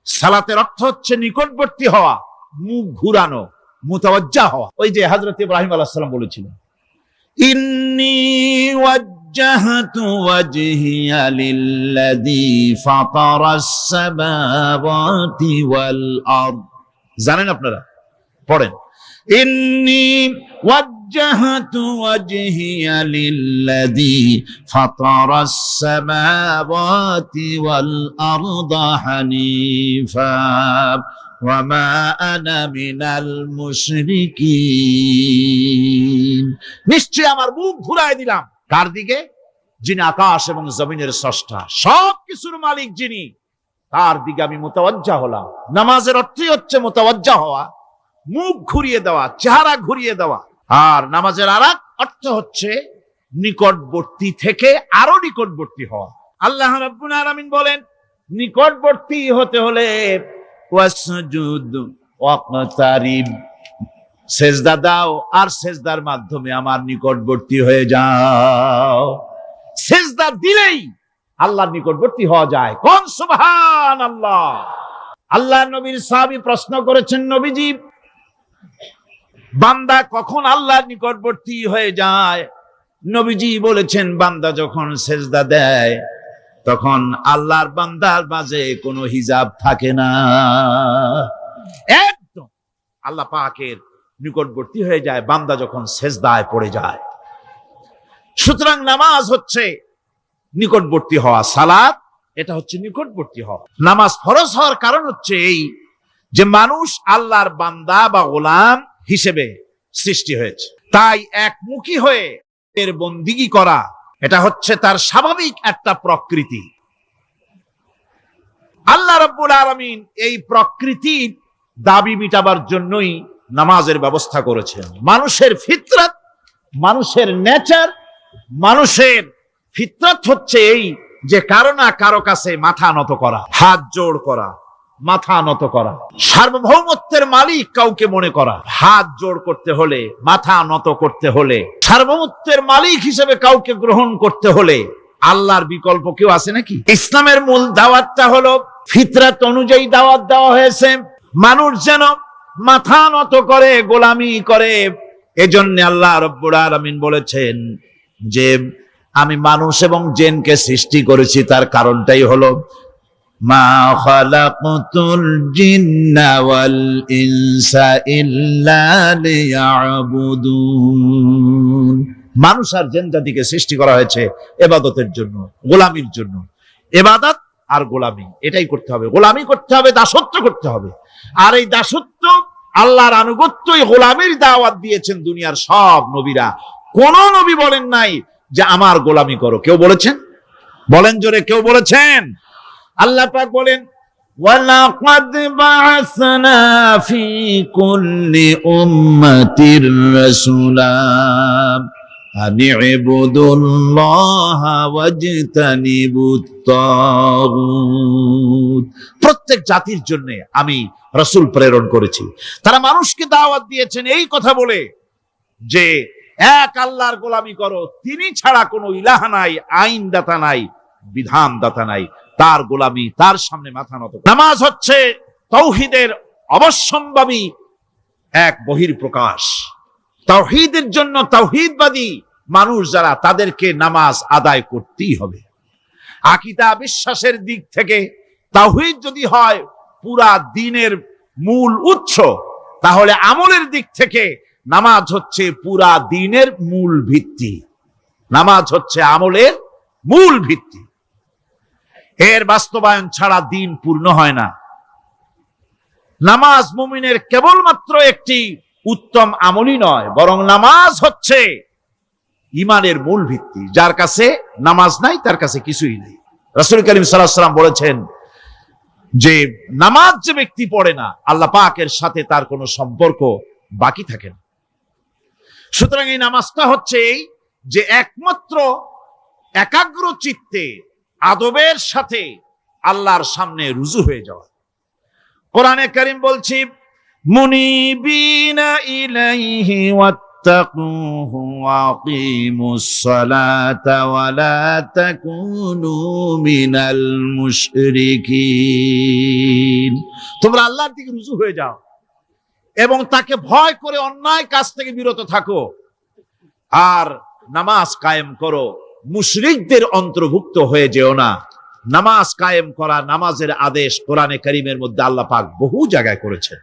সালাতের অর্থ হচ্ছে নিকটবর্তী হওয়া, মুখ ঘুরানো, মুতাওয়াজ্জা হওয়া। ওই যে হযরত ইব্রাহিম আলাইহিস সালাম বলেছিলেন, ইন্নী ওয়াজ্জাহতু ওয়াজহিয়া লিল্লাযী ফাতারাস সামাওয়াতি ওয়াল আরদ। জানেন আপনারা? পড়েন, ইন্নী ওয়াজ্জাহতু ওয়াজহিয়া লিল্লাযী ফাতারাস সামাওয়াতি ওয়াল আরদা হানিফা ওয়া মা আনা মিনাল মুশরিকিন। নিশ্চয় আমার মুখ ঘুরায় দিলাম কার দিকে? যিনি আকাশ এবং জমিনের স্রষ্টা, সব কিছুর মালিক যিনি, তার দিকে আমি মুতাওয়াজ্জা হলাম। নামাজের অর্থই হচ্ছে মুতাওয়াজ্জা হওয়া, মুখ ঘুরিয়ে দেওয়া, চেহারা ঘুরিয়ে দেওয়া। আর নামাজের আরেক অর্থ হচ্ছে নিকটবর্তী থেকে আরো নিকটবর্তী হওয়া। আল্লাহ রাব্বুল আলামিন বলেন, নিকটবর্তী হতে হলে ওয়াসজুদ ওয়াকতারিব, সেজদা দাও আর সেজদার মাধ্যমে আমার নিকটবর্তী হয়ে যাও। সেজদা দিলেই আল্লাহর নিকটবর্তী হওয়া যায়। কোন সুবহানাল্লাহ। আল্লাহ নবীর সাহাবী প্রশ্ন করেছেন, নবীজি, বান্দা কখন আল্লাহর নিকটবর্তী হয়ে যায়? নবীজি বলেছেন, বান্দা যখন সেজদা দেয় তখন আল্লাহর বান্দার মাঝে কোনো হিজাব থাকে না, একদম আল্লাহ পাকের নিকটবর্তী হয়ে যায় বান্দা যখন সেজদায় পড়ে যায়। সুতরাং নামাজ হচ্ছে নিকটবর্তী হওয়া, সালাত এটা হচ্ছে নিকটবর্তী হওয়া। নামাজ ফরজ হওয়ার কারণ হচ্ছে এই যে মানুষ আল্লাহর বান্দা বা গোলাম হিসেবে সৃষ্টি হয়েছে, তাই একমুখী হয়ে এর বন্দিগি করা এটা হচ্ছে তার স্বাভাবিক একটা প্রকৃতি। আল্লাহ রাব্বুল আলামিন এই প্রকৃতির দাবি মিটাবার জন্যই নামাজের ব্যবস্থা করেছেন। মানুষের ফিতরত, মানুষের নেচার, মানুষের ফিতরত হচ্ছে এই যে কারো না কারো কাছে মাথা নত করা, হাত জোড় করা, মাথা নত করা, সার্বভৌমত্বের মালিক কাউকে মনে করা। হাত জোড় করতে হলে, মাথা নত করতে হলে, সার্বভৌমত্বের মালিক হিসেবে কাউকে গ্রহণ করতে হলে আল্লাহর বিকল্প কেউ আছে নাকি? ইসলামের মূল দাওয়াতটা হলো ফিতরত অনুযায়ী দাওয়াত দেওয়া হয়েছে, মানুষ যেন মাথা নত করে, গোলামি করে। এজন্য আল্লাহ রাব্বুল আলামিন বলেছেন যে আমি মানুষ এবং জিনকে সৃষ্টি করেছি, তার কারণটাই হলো মা খালাকতুল জিন্না ওয়াল ইনসা ইল্লা লিয়াবুদুন। মানুষ আর জিন জাতিকে সৃষ্টি করা হয়েছে ইবাদতের জন্য, গোলামির জন্য। ইবাদত আর গোলামি এটাই করতে হবে, গোলামি করতে হবে, দাসত্ব করতে হবে। আর এই দাসত্ব, আল্লাহর আনুগত্যই গোলামির দাওয়াত দিয়েছেন দুনিয়ার সব নবীরা। কোন নবী বলেন নাই যে আমার গোলামি করো। কেউ বলেছেন? বলেন জোরে, কেউ বলেছেন? আল্লাহ পাক বলেন, ওয়ালাকাদ বা'আসনা ফি কুল্লি উম্মাতির রাসূলা আন ইবুদুল্লাহা ওয়াজতানিবুত তাগুত। প্রত্যেক জাতির জন্য আমি রাসূল প্রেরণ করেছি, তারা মানুষকে দাওয়াত দিয়েছেন এই কথা বলে যে এক আল্লাহর গোলামি করো, তিনি ছাড়া কোনো ইলাহ নাই, আইনদাতা নাই, বিধানদাতা নাই, তার গোলামি, তার সামনে মাথা নত। নামাজ হচ্ছে তাওহীদের অবশ্যম্ভাবী এক বহির্প্রকাশ। তাওহীদের জন্য তাওহীদবাদী মানুষ যারা, তাদেরকে নামাজ আদায় করতেই হবে। আকীদা বিশ্বাসের দিক থেকে তাওহীদ যদি হয় পুরা দ্বীনের মূল উৎস, তাহলে আমলের দিক থেকে নামাজ হচ্ছে পুরা দ্বীনের মূল ভিত্তি। নামাজ হচ্ছে আমলের মূল ভিত্তি, এর বাস্তবায়ন ছাড়া দ্বীন পূর্ণ হয় না। নামাজ মুমিনের কেবলমাত্র একটি উত্তম আমলই নয়, বরং নামাজ হচ্ছে ঈমানের মূল ভিত্তি। যার কাছে নামাজ নাই তার কাছে কিছুই নেই। রাসূল করিম সাল্লাল্লাহু আলাইহি ওয়াসাল্লাম বলেছেন যে নামাজ যে ব্যক্তি পড়ে না, আল্লাহ পাকের সাথে তার কোনো সম্পর্ক বাকি থাকে না। সুতরাং এই নামাজটা হচ্ছে এই যে একমাত্র একাগ্র চিত্তে আদবের সাথে আল্লাহর সামনে রুজু হয়ে যাওয়া। কোরআনে কারীম বলছি, মুনিবিনা ইলাইহি ওয়াত واتقوه وأقيموا الصلاة ولا تكونوا من المشركين তোমরা আল্লাহর দিকে রুজু হয়ে যাও এবং তাকে ভয় করে অন্যায় কাজ থেকে বিরত থাকো আর নামাজ কায়েম করো মুশরিকদের অন্তর্ভুক্ত হয়ে যেও না নামাজ কায়েম করা নামাজের আদেশ কোরআনে কারীমের মধ্যে আল্লাহ পাক বহু জায়গায় করেছেন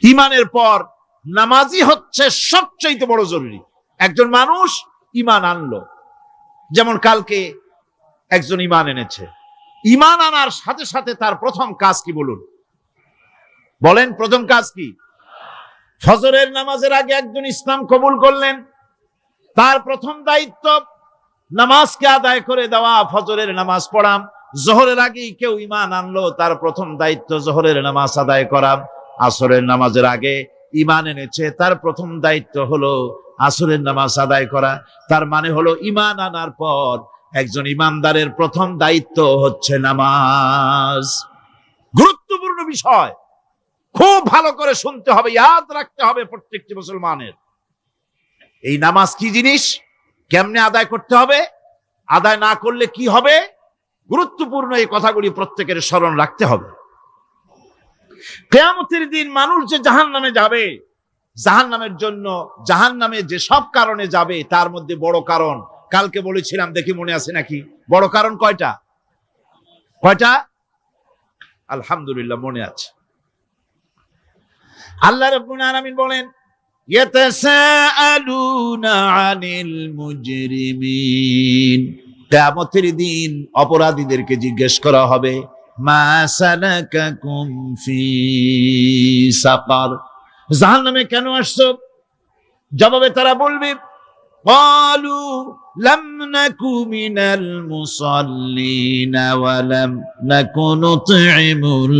ঈমানের পর নামাজই হচ্ছে সবচেয়ে বড় জরুরি একজন মানুষ ঈমান আনলো যেমন কালকে একজন ঈমান এনেছে ঈমান আনার সাথে সাথে তার প্রথম কাজ কি বলেন প্রথম কাজ কি ফজরের নামাজের আগে একজন ইসলাম কবুল করলেন তার প্রথম দায়িত্ব নামাজকে আদায় করে দেওয়া ফজরের নামাজ পড়া জোহরের আগেই কেউ ঈমান আনলো তার প্রথম দায়িত্ব জোহরের নামাজ আদায় করা আসরের নামাজের আগে ঈমান এনেছে তার প্রথম দায়িত্ব হলো আসরের নামাজ আদায় করা তার মানে হলো ঈমান আনার পর একজন ঈমানদারের প্রথম দায়িত্ব হচ্ছে নামাজ গুরুত্বপূর্ণ বিষয় খুব ভালো করে শুনতে হবে ইয়াদ রাখতে হবে প্রত্যেকটি মুসলমানের এই নামাজ কি জিনিস কেমনে আদায় করতে হবে আদায় না করলে কি হবে গুরুত্বপূর্ণ এই কথাগুলি প্রত্যেকের স্মরণ রাখতে হবে কিয়ামতের দিন মানুষ যে জাহান্নামে যাবে জাহান্নামের জন্য জাহান্নামে যে সব কারণে যাবে তার মধ্যে বড় কারণ কালকে বলেছিলাম দেখি মনে আছে নাকি বড় কারণ কয়টা আলহামদুলিল্লাহ মনে আছে আল্লাহ রাব্বুল আলামিন বলেন ইয়াতাসাআলুনা আনিল মুজরিমিন কিয়ামতের দিন অপরাধীদেরকে জিজ্ঞেস করা হবে মা সালাকাকুম ফি সাকার জাহান্নামে কেন আসছো জবাবে তারা বলবে ক্বালু লাম নাকু মিনাল মুসাল্লিন ওয়া লাম নাকু নুতঈমুল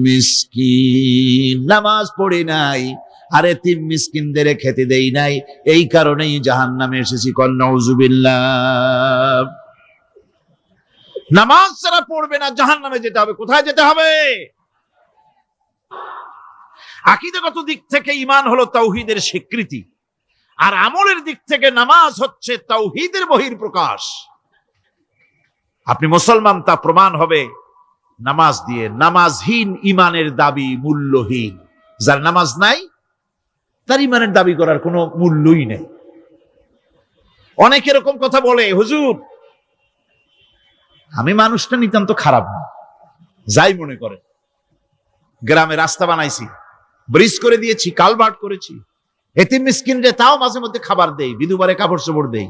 মিসকিন নামাজ পড়ি নাই আর এতিম মিসকিনদের খেতে দেই নাই এই কারণেই জাহান্নামে এসেছি কল নাউযুবিল্লাহ নামাজ যারা পড়বে না জাহান্নামে যেতে হবে কোথায় যেতে হবে আকীদাগত দিক থেকে ঈমান হলো তাওহীদের স্বীকৃতি আর আমলের দিক থেকে নামাজ হচ্ছে তাওহীদের বহিঃপ্রকাশ আপনি মুসলমান তা প্রমাণ হবে নামাজ দিয়ে নামাজহীন ঈমানের দাবি মূল্যহীন যার নামাজ নাই তার ঈমানের দাবি করার কোনো মূল্যই নেই অনেক এরকম কথা বলে হুজুর আমি মানুষটা নিতান্ত খারাপ না যাই মনে করে গ্রামে রাস্তা বানাইছি ব্রিজ করে দিয়েছি কালভার্ট করেছি এতিম মিসকিনরে তাও মাঝে মধ্যে খাবার দেই বিধবারে কাপড় চোপড় দেই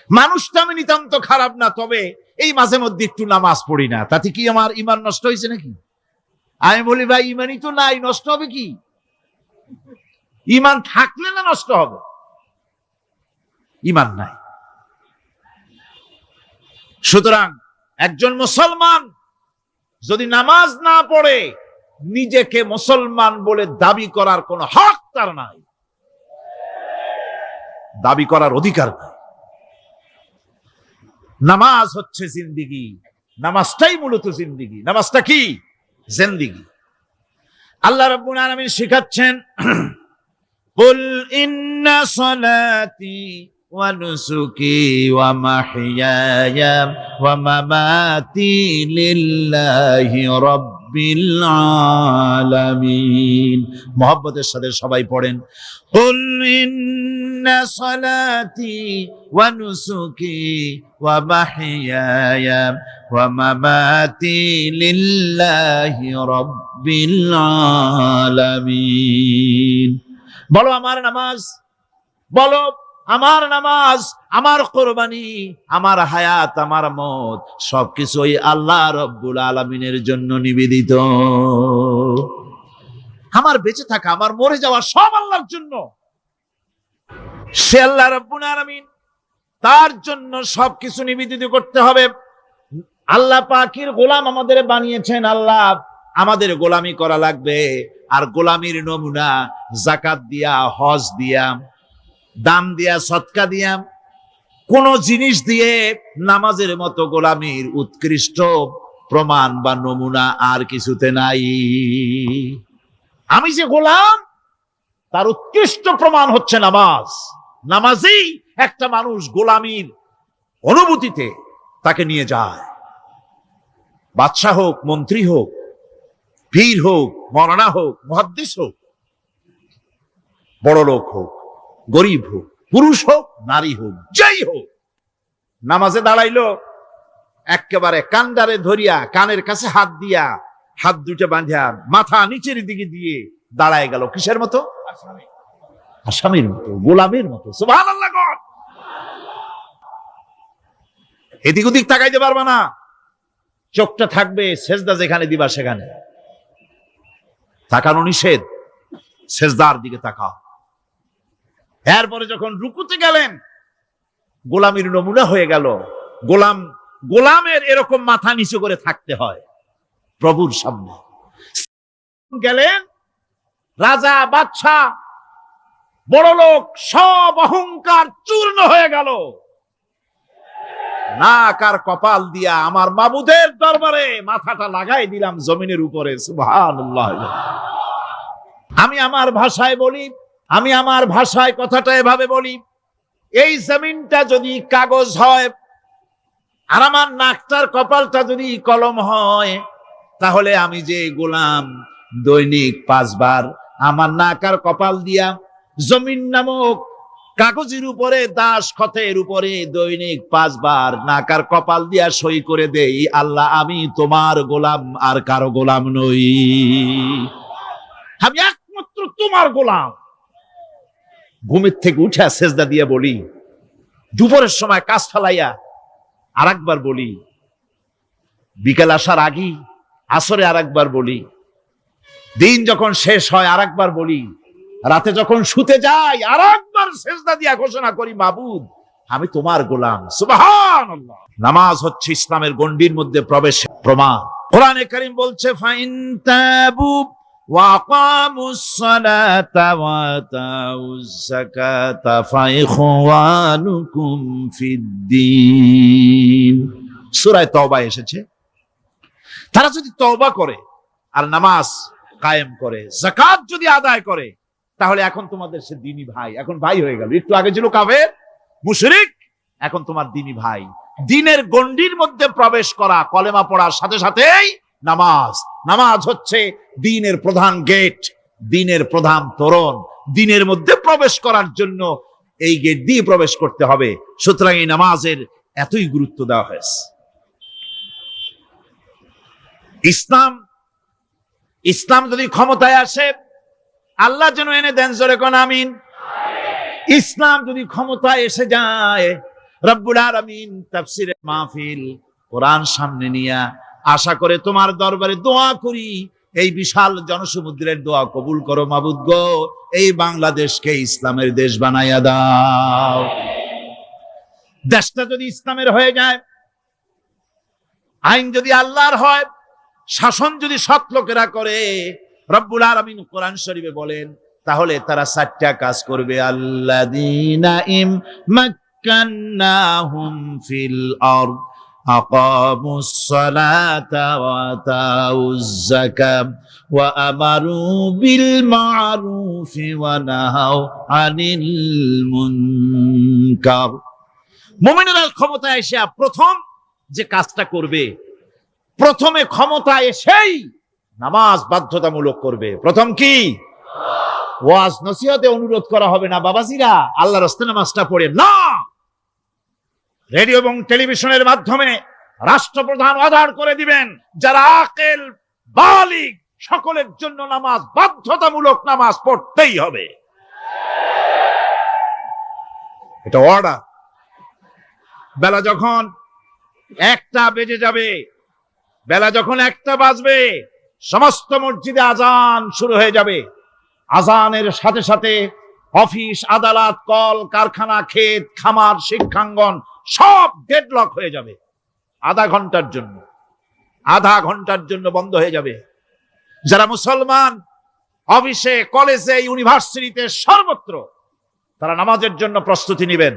মানুষটা আমি নিতান্ত খারাপ না তবে এই মাঝে মধ্যে একটু নামাজ পড়ি না তাতে কি আমার ঈমান নষ্ট হয়েছে নাকি আমি বলি ভাই ঈমানই তো নাই নষ্ট হবে কি ঈমান থাকলে না নষ্ট হবে ঈমান নাই সুতরাং একজন মুসলমান যদি নামাজ না পড়ে নিজেকে মুসলমান বলে দাবি করার কোনো হক তার নাই দাবি করার অধিকার নাই নামাজ হচ্ছে জিন্দেগি নামাজটাই মূলত জিন্দেগি নামাজটা কি জিন্দেগি আল্লাহ রাব্বুল আলামিন শিখাচ্ছেন কুল ইন্না সালাতি ওয়া নুসুকি ওয়া মাহইয়ায়া ওয়া মামাতি লিল্লাহি রাব্বিল আলামিন মুহাব্বতের সাথে সবাই পড়েন কুল ইন্না সালাতি ওয়া নুসুকি ওয়া মাহইয়ায়া ওয়া মামাতি লিল্লাহি রাব্বিল আলামিন বলো আমার নামাজ বলো আমার নামাজ আমার কুরবানি আমার হায়াত আমার মত সবকিছুই আল্লাহ রাব্বুল আলামিনের জন্য নিবেদিত আমার বেঁচে থাকা আমার মরে যাওয়া সব আল্লাহর জন্য সে আল্লাহ রাব্বুল আলামিন তার জন্য সবকিছু নিবেদিত করতে হবে আল্লাহ পাকের গোলাম আমাদের বানিয়েছেন আল্লাহ আমাদের গোলামি করা লাগবে আর গোলামির নমুনা যাকাত দিয়া হজ দিয়া দাম দিয়া সদকা দিয়া কোন জিনিস দিয়ে নামাজের মতো গোলামির উৎকৃষ্ট প্রমাণ বা নমুনা আর কিছুতে নাই আমি যে গোলাম তার উৎকৃষ্ট প্রমাণ হচ্ছে নামাজ। নামাজেই একটা মানুষ গোলামীর অনুভূতিতে তাকে নিয়ে যায়। বাদশাহ হোক, মন্ত্রী হোক, পীর হোক, মৌলানা হোক, মুহাদ্দিস হোক, বড় লোক হোক, গরিব হোক, পুরুষ হোক, নারী হোক, যাই হোক, নামাজে দাঁড়াইলো, একেবারে কান্ডারে ধরিয়া কানের কাছে হাত দিয়া, হাত দুটো বাঁধিয়া মাথা নিচের দিকে দিয়ে দাঁড়ায় গেল। কিসের মতো? আসামির মতো, গোলামের মতো। সুবহানাল্লাহ। এদিক ওদিক তাকাইতে পারবা না, চোখটা থাকবে সেজদা যেখানে দিবা সেখানে। তাকানো নিষেধ, সেজদার দিকে তাকাও। এরপরে যখন রুকুতে গেলেন, গোলামীর নমুনা হয়ে গেল। গোলামের এরকম মাথা নিচু করে থাকতে হয় প্রভুর সামনে। গেলেন রাজা, বাদশাহ, বড় লোক, সব অহংকার চূর্ণ হয়ে গেল। নাক আর কপাল দিয়া আমার মাবুদের দরবারে মাথাটা লাগাই দিলাম জমিনের উপরে। সুবহানাল্লাহ। আমি আমার ভাষায় বলি, আমি আমার ভাষায় কথাটা এভাবে বলি, এই জমিনটা যদি কাগজ হয় আর আমার নাকটার কপালটা যদি কলম হয়, তাহলে আমি যে গোলাম দৈনিক 5 বার আমার নাক আর কপাল দিয়া জমিন নামক কাগজের উপরে, দাস খতের উপরে দৈনিক 5 বার নাক আর কপাল দিয়া সই করে দেই, আল্লাহ আমি তোমার গোলাম, আর কারো গোলাম নই, আমি একমাত্র তোমার গোলাম। ঘুমের থেকে উঠে সেজদা দিয়ে বলি, দুপুরের সময় কাজ ফেলাইয়া আর একবার বলি, বিকেল আসার আগে আসরে আর একবার বলি, দিন যখন শেষ হয় আর একবার বলি, রাতে যখন শুতে যাই আর একবার সেজদা দিয়া ঘোষণা করি, মাবুদ আমি তোমার গোলাম। সুবহানাল্লাহ। নামাজ হচ্ছে ইসলামের গণ্ডির মধ্যে প্রবেশের প্রমাণ। কোরআনে কারীম বলছে, ফাইন তাবু ওয়া আকামুস সালাতা ওয়া আতাউজ যাকাতা ফাইখওয়ানুকুম ফিদ্দীন। সূরা তওবা এসেছে। তারা যদি তওবা করে আর নামাজ কায়েম করে, যাকাত যদি আদায় করে, তাহলে এখন তোমাদের সে দ্বীনি ভাই, এখন ভাই হয়ে গেল। একটু আগে ছিল কাফের, মুশরিক, এখন তোমার দ্বীনি ভাই। দ্বীনের গণ্ডির মধ্যে প্রবেশ করা, কলেমা পড়ার সাথে সাথেই নামাজ। নামাজ হচ্ছে দ্বীনের প্রধান গেট, দ্বীনের প্রধান তোরণ। দ্বীনের মধ্যে প্রবেশ করার জন্য এই গেট দিয়ে প্রবেশ করতে হবে। সুতরাং এই নামাজের এতই গুরুত্ব দেওয়া হয়েছে। ইসলাম যদি ক্ষমতায় আসে, আল্লাহ যেন এনে দেন, জোরে কোন আমিন। ইসলাম যদি ক্ষমতায় এসে যায়, রব্বুল আলামিন তাফসীরে মাহফিল, কোরআন সামনে নিয়া আশা করে তোমার দরবারে দোয়া করি, এই বিশাল জনসমুদ্রের দোয়া কবুল করো মাবুদ গো, এই বাংলাদেশকে ইসলামের দেশ বানাইয়া দাও। দেশটা যদি ইসলামের হয়ে যায়, আইন যদি আল্লাহর হয়, শাসন যদি সৎ লোকেরা করে, রব্বুল আলামিন কোরআন শরীফে বলেন, তাহলে তারা 4টা কাজ করবে। আল্লাযীনা মাক্কান্নাহুম ফিল আরদ আকামুস সালাতা ওয়া আতাউজ যাকাত ওয়া আমারু বিল মা'রুফি ওয়া নাহাউ আনিল মুনকার। মুমিনেরা ক্ষমতায় এসে প্রথম যে কাজটা করবে, প্রথমে ক্ষমতা এসেই নামাজ বাধ্যতামূলক করবে। প্রথম কি? ওয়াজ নসিহতে অনুরোধ করা হবে না, বাবাজিরা আল্লাহর রাস্তায় নামাজটা পড়ে না। রেডিও এবং টেলিভিশনের মাধ্যমে রাষ্ট্রপ্রধান অর্ডার করে দিবেন, যারা আকেল বালিগ সকলের জন্য নামাজ বাধ্যতামূলক, নামাজ পড়তেই হবে। এটা অর্ডার। বেলা যখন 1টা বেজে যাবে, বেলা যখন 1টা বাজবে, সমস্ত মসজিদে আজান শুরু হয়ে যাবে। আজানের সাথে সাথে অফিস, আদালত, কল কারখানা, ক্ষেত খামার, শিক্ষাঙ্গন সব ডেডলক হয়ে যাবে। আধা ঘন্টার জন্য বন্ধ হয়ে যাবে। যারা মুসলমান অফিসে, কলেজে, ইউনিভার্সিটিতে, সর্বত্র তারা নামাজের জন্য প্রস্তুতি নেবেন।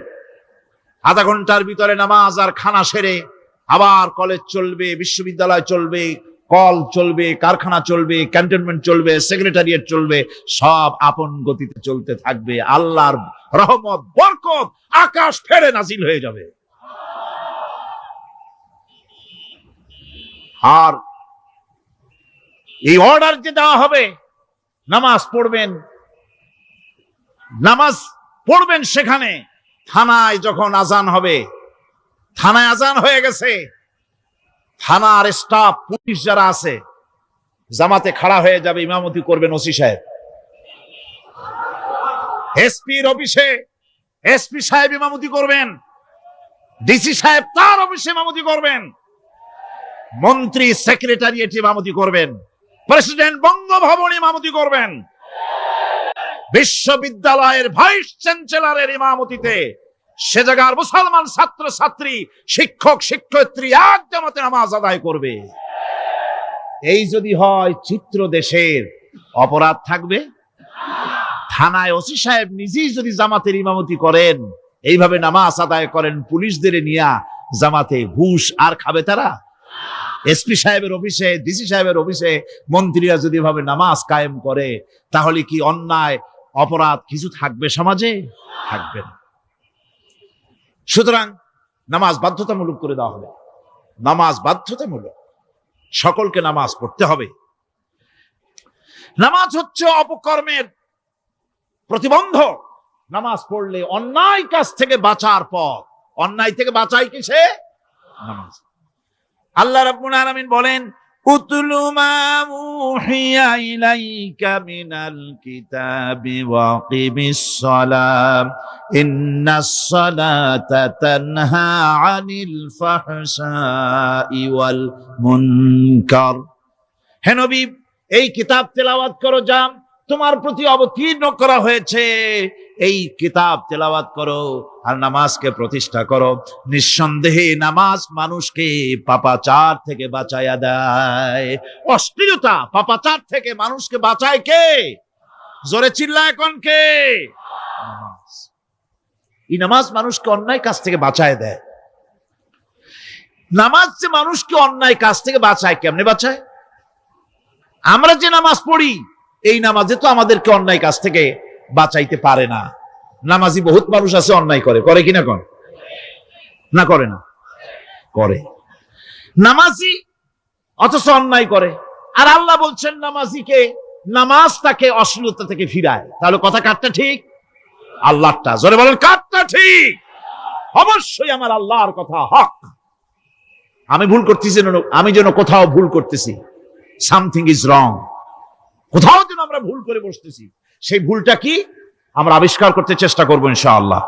আধা ঘন্টার ভিতরে নামাজ আর খানা সেরে আবার কলেজ চলবে, বিশ্ববিদ্যালয় চলবে, কল চলবে, কারখানা চলবে, ক্যান্টনমেন্ট চলবে, সেক্রেটারিয়েট চলবে, সব আপন গতিতে চলতে থাকবে। আল্লাহর রহমত, বরকত আকাশ ফেরে নাজিল হয়ে যাবে। আর এই অর্ডার যে দেওয়া হবে, নামাজ পড়বেন, নামাজ পড়বেন সেখানে। থানায় যখন আজান হবে, থানায় আজান হয়ে গেছে, থানার স্টাফ, পুলিশ যারা আছে, জামাতে খাড়া হয়ে যাবে, ইমামতি করবেন ওসি সাহেব। এসপির অফিসে এসপি সাহেব ইমামতি করবেন, ডিসি সাহেব তার অফিসে ইমামতি করবেন, মন্ত্রী সেক্রেটারিয়েট ইমামতি করবেন, প্রেসিডেন্ট বঙ্গভবন ইমামতি করবেন, বিশ্ববিদ্যালয়ের ভাইস চ্যান্সেলরের ইমামতিতে সে জায়গার মুসলমান ছাত্র ছাত্রী, শিক্ষক শিক্ষয়িত্রী এক জামাতে নামাজ আদায় করবে। এই যদি হয়, চিত্র দেশের অপরাধ থাকবে? থানায় ওসি সাহেব নিজেই যদি জামাতের ইমামতি করেন, এইভাবে নামাজ আদায় করেন পুলিশদের নিয়ে জামাতে, ঘুষ আর খাবে তারা? এসপি সাহেবের অফিসে, ডিসি সাহেবের অফিসে মন্ত্রীরা যদি এভাবে নামাজ কায়েম করে, তাহলে কি অন্যায় অপরাধ কিছু থাকবে সমাজে? থাকবে না। সুতরাং নামাজ বাধ্যতামূলক করে দেওয়া হবে। নামাজ বাধ্যতামূলক, সকলকে নামাজ পড়তে হবে। নামাজ হচ্ছে অপকর্মের প্রতিবন্ধক। নামাজ পড়লে অন্যায় কাজ থেকে বাঁচার পথ। অন্যায় থেকে বাঁচাই কিসে? নামাজ। আল্লাহ রাব্বুল আলামিন বলেন, উতলু মা উহিয়া ইলাইকা মিনাল কিতাবি ওয়া কিমিস সালাম ইন্নাস সালাতা তানহা আনিল ফাহশাই ওয়াল মুনকার। হে নবী, এই কিতাব তেলাওয়াত করো, যা তোমার প্রতি অবতীর্ণ করা হয়েছে, এই কিতাব তেলাওয়াত করো আর নামাজকে প্রতিষ্ঠা করো। নিঃসন্দেহে নামাজ মানুষকে পাপাচার থেকে বাঁচায়া দেয়। অশ্লীলতা, পাপাচার থেকে মানুষকে বাঁচায় কে? জোরে চিল্লায় এখন কে? নামাজ। এই নামাজ মানুষকে অন্যায় কাজ থেকে বাঁচায় দেয়। নামাজ যে মানুষকে অন্যায় কাজ থেকে বাঁচায়, কেমনে বাঁচায়? আমরা যে নামাজ পড়ি, এই নামাজে তো আমাদেরকে অন্যায় কাজ থেকে বাঁচাইতে পারে না। নামাজি বহুত মানুষ আছে অন্যায় করে, করে কিনা? কোন না করে না? করে। নামাজি অথচ অন্যায় করে। আর আল্লাহ বলছেন নামাজিকে, নামাজ তাকে অশ্লীলতা থেকে ফিরায়। তাহলে কথা কারটা ঠিক? আল্লাহরটা। জোরে বলেন, কারটা ঠিক? অবশ্যই আমার আল্লাহর কথা হক। আমি ভুল করতেছি, আমি যেন কোথাও ভুল করতেছি, সামথিং ইজ রং, কোথাও যেন আমরা ভুল করে বসতেছি, সেই ভুলটা কি আমরা আবিষ্কার করতে চেষ্টা করবো ইনশাআল্লাহ।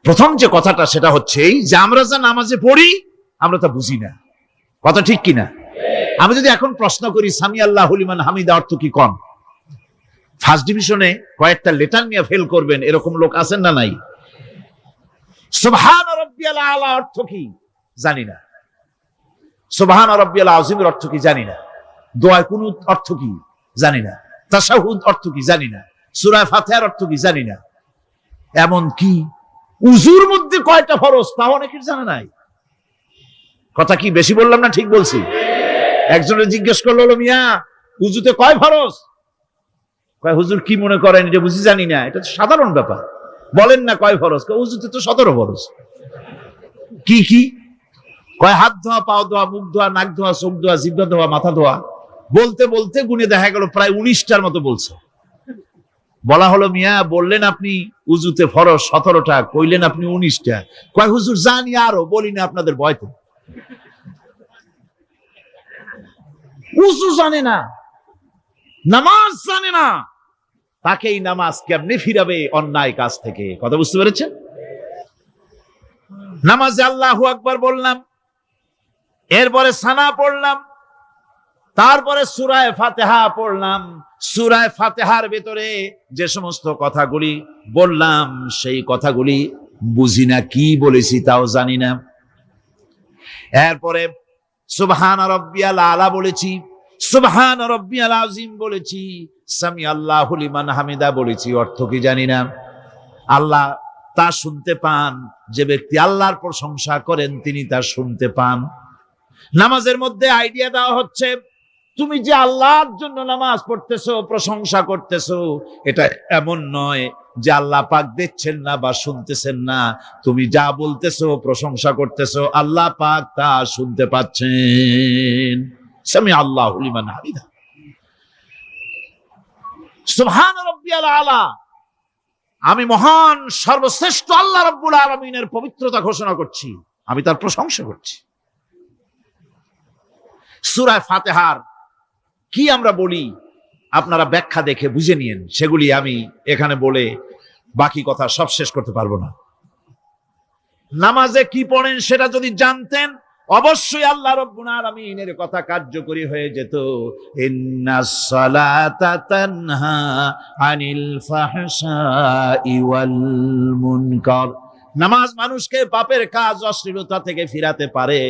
প্রথম যে কথাটা সেটা হচ্ছে যে আমরা যা নামাজে পড়ি আমরা তা বুঝি না। কথা ঠিক কিনা? আমি যদি এখন প্রশ্ন করি সামি আল্লাহু লিমান হামিদা অর্থ কি, কোন ফার্স্ট ডিভিশনে কয়েকটা লেটার নিয়ে ফেল করবেন, এরকম লোক আছেন না নাই? সুবহান রাব্বিয়াল আলা অর্থ কি জানি না, সুবহান রাব্বিয়াল আযীমের অর্থ কি জানি না, দোয়া কুনুত অর্থ কি জানি না, তাশাহুদ অর্থ কি জানি না, সূরা ফাতিহার অর্থ কি জানি না। এমন কি উযুর মধ্যে কয়টা ফরজ তা অনেকের জানা নাই। কথা কি বেশি বললাম না ঠিক বলছি? একজনে জিজ্ঞেস করলো, মিয়া উযুতে কয় ফরজ? কয় হুজুর কি মনে করেন, এটা বুঝি জানি না, এটা তো সাধারণ ব্যাপার, বলেন না কয় ফরজ? উযুতে তো 17 ফরজ। কি কি? কয় হাত ধোয়া, পাও ধোয়া, মুখ ধোয়া, নাক ধোয়া, চোখ ধোয়া, জিহ্বা ধোয়া, মাথা ধোয়া। বলতে বলতে গুনে দেখা গেল প্রায় 19টার মতো বলছে। বলা হলো, মিয়া বললেন আপনি উযুতে ফরজ 17টা, কইলেন আপনি 19টা। কয় হুজুর জানি আরো, বলি না আপনাদের ভয়তে। উযু জানে না, নামাজ জানে না, তাকে এই নামাজ কেমনে ফিরাবে অন্যায় কাজ থেকে? কথা বুঝতে পেরেছেন? নামাজে আল্লাহু আকবার বললাম, এরপরে সানা পড়লাম, তারপরে সূরা ফাতিহা পড়লাম। সূরা ফাতিহার ভিতরে যে সমস্ত কথাগুলি বললাম, সেই কথাগুলি বুঝি না, কি বলেছি তাও জানি না। এরপরে সুবহান রাব্বিয়াল আলা বলেছি, সুবহান রাব্বিয়াল আযীম বলেছি, সামি আল্লাহু লিমান হামিদা বলেছি, অর্থ কি জানি না। আল্লাহ তা শুনতে পান, যে ব্যক্তি আল্লাহর প্রশংসা করেন তিনি তা শুনতে পান। নামাজের মধ্যে আইডিয়া দেওয়া হচ্ছে, তুমি যে আল্লাহর জন্য নামাজ পড়তেছো, প্রশংসা করতেছো, এটা এমন নয় যে আল্লাহ পাক দেখছেন না বা শুনতেছেন না। তুমি যা বলতেছো, প্রশংসা করতেছো, আল্লাহ পাক তা শুনতে পাচ্ছেন। সামি আল্লাহু লিমান হামিদা, সুবহান রাব্বিয়াল আলা। আমি মহান সর্বশ্রেষ্ঠ আল্লাহ রাব্বুল আলামিনের পবিত্রতা ঘোষণা করছি, আমি তার প্রশংসা করছি। সূরা ফাতিহার কি আমরা বলি আপনারা ব্যাখ্যা দেখে বুঝে নিয়েন, সেগুলি আমি এখানে বলে বাকি কথা সব শেষ করতে পারবো না। নামাজে কি পড়েন সেটা যদি জানতেন, অবশ্যই আল্লাহ রাব্বুল আলামিনের কথা কার্যকরী হয়ে যেত। ইন্নাস সালাতা তানহা আনিল ফাহশাই ওয়াল মুনকার। নামাজ মানুষকে পাপের কাজ, অশ্লীলতা থেকে ফিরাতে পারে।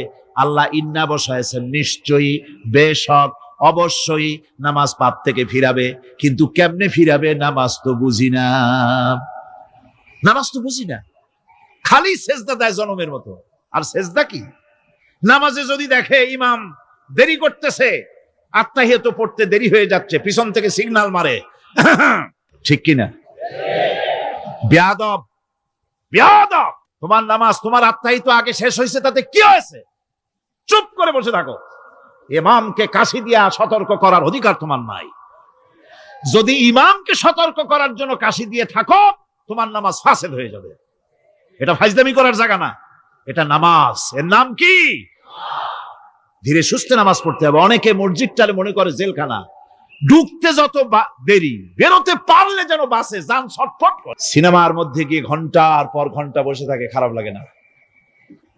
আল্লাহ ইন্না বসায়ছেন, নিশ্চয়ই, বেশক, অবশ্যই নামাজ পাপ থেকে ফিরাবে। কিন্তু কেমনে ফিরাবে নামাজ তো বুঝি না, নামাজ তো বুঝি না। খালি সেজদা দেয় জনমের মতো, আর সেজদা কি? নামাজে যদি দেখে ইমাম দেরি করতেছে, আত্তাহিয়াত পড়তে দেরি হয়ে যাচ্ছে, পিছন থেকে সিগন্যাল মারে, ঠিক কিনা? বেয়াদব, বেয়াদব। তোমার নামাজ, তোমার আত্তাহিয়াত আগে শেষ হয়েছে, তাতে কি হয়েছে? চুপ করে বসে থাকো। ইমামকে কাশি দিয়া সতর্ক করার অধিকার তোমার নাই। যদি ইমামকে সতর্ক করার জন্য কাশি দিয়ে থাকো, তোমার নামাজ ফাসেদ হয়ে যাবে। এটা ফাজলামি করার জায়গা না, এটা নামাজ। এর নাম কি? ধীরে সুস্থে নামাজ পড়তে হবে। অনেকে মসজিদটারে মনে করে জেলখানা, ঢুকতে যত দেরি, বেরোতে পারলে যেন বাসে যান ছটফট করে। সিনেমার মধ্যে গিয়ে ঘন্টার পর ঘন্টা বসে থাকে, খারাপ লাগে না?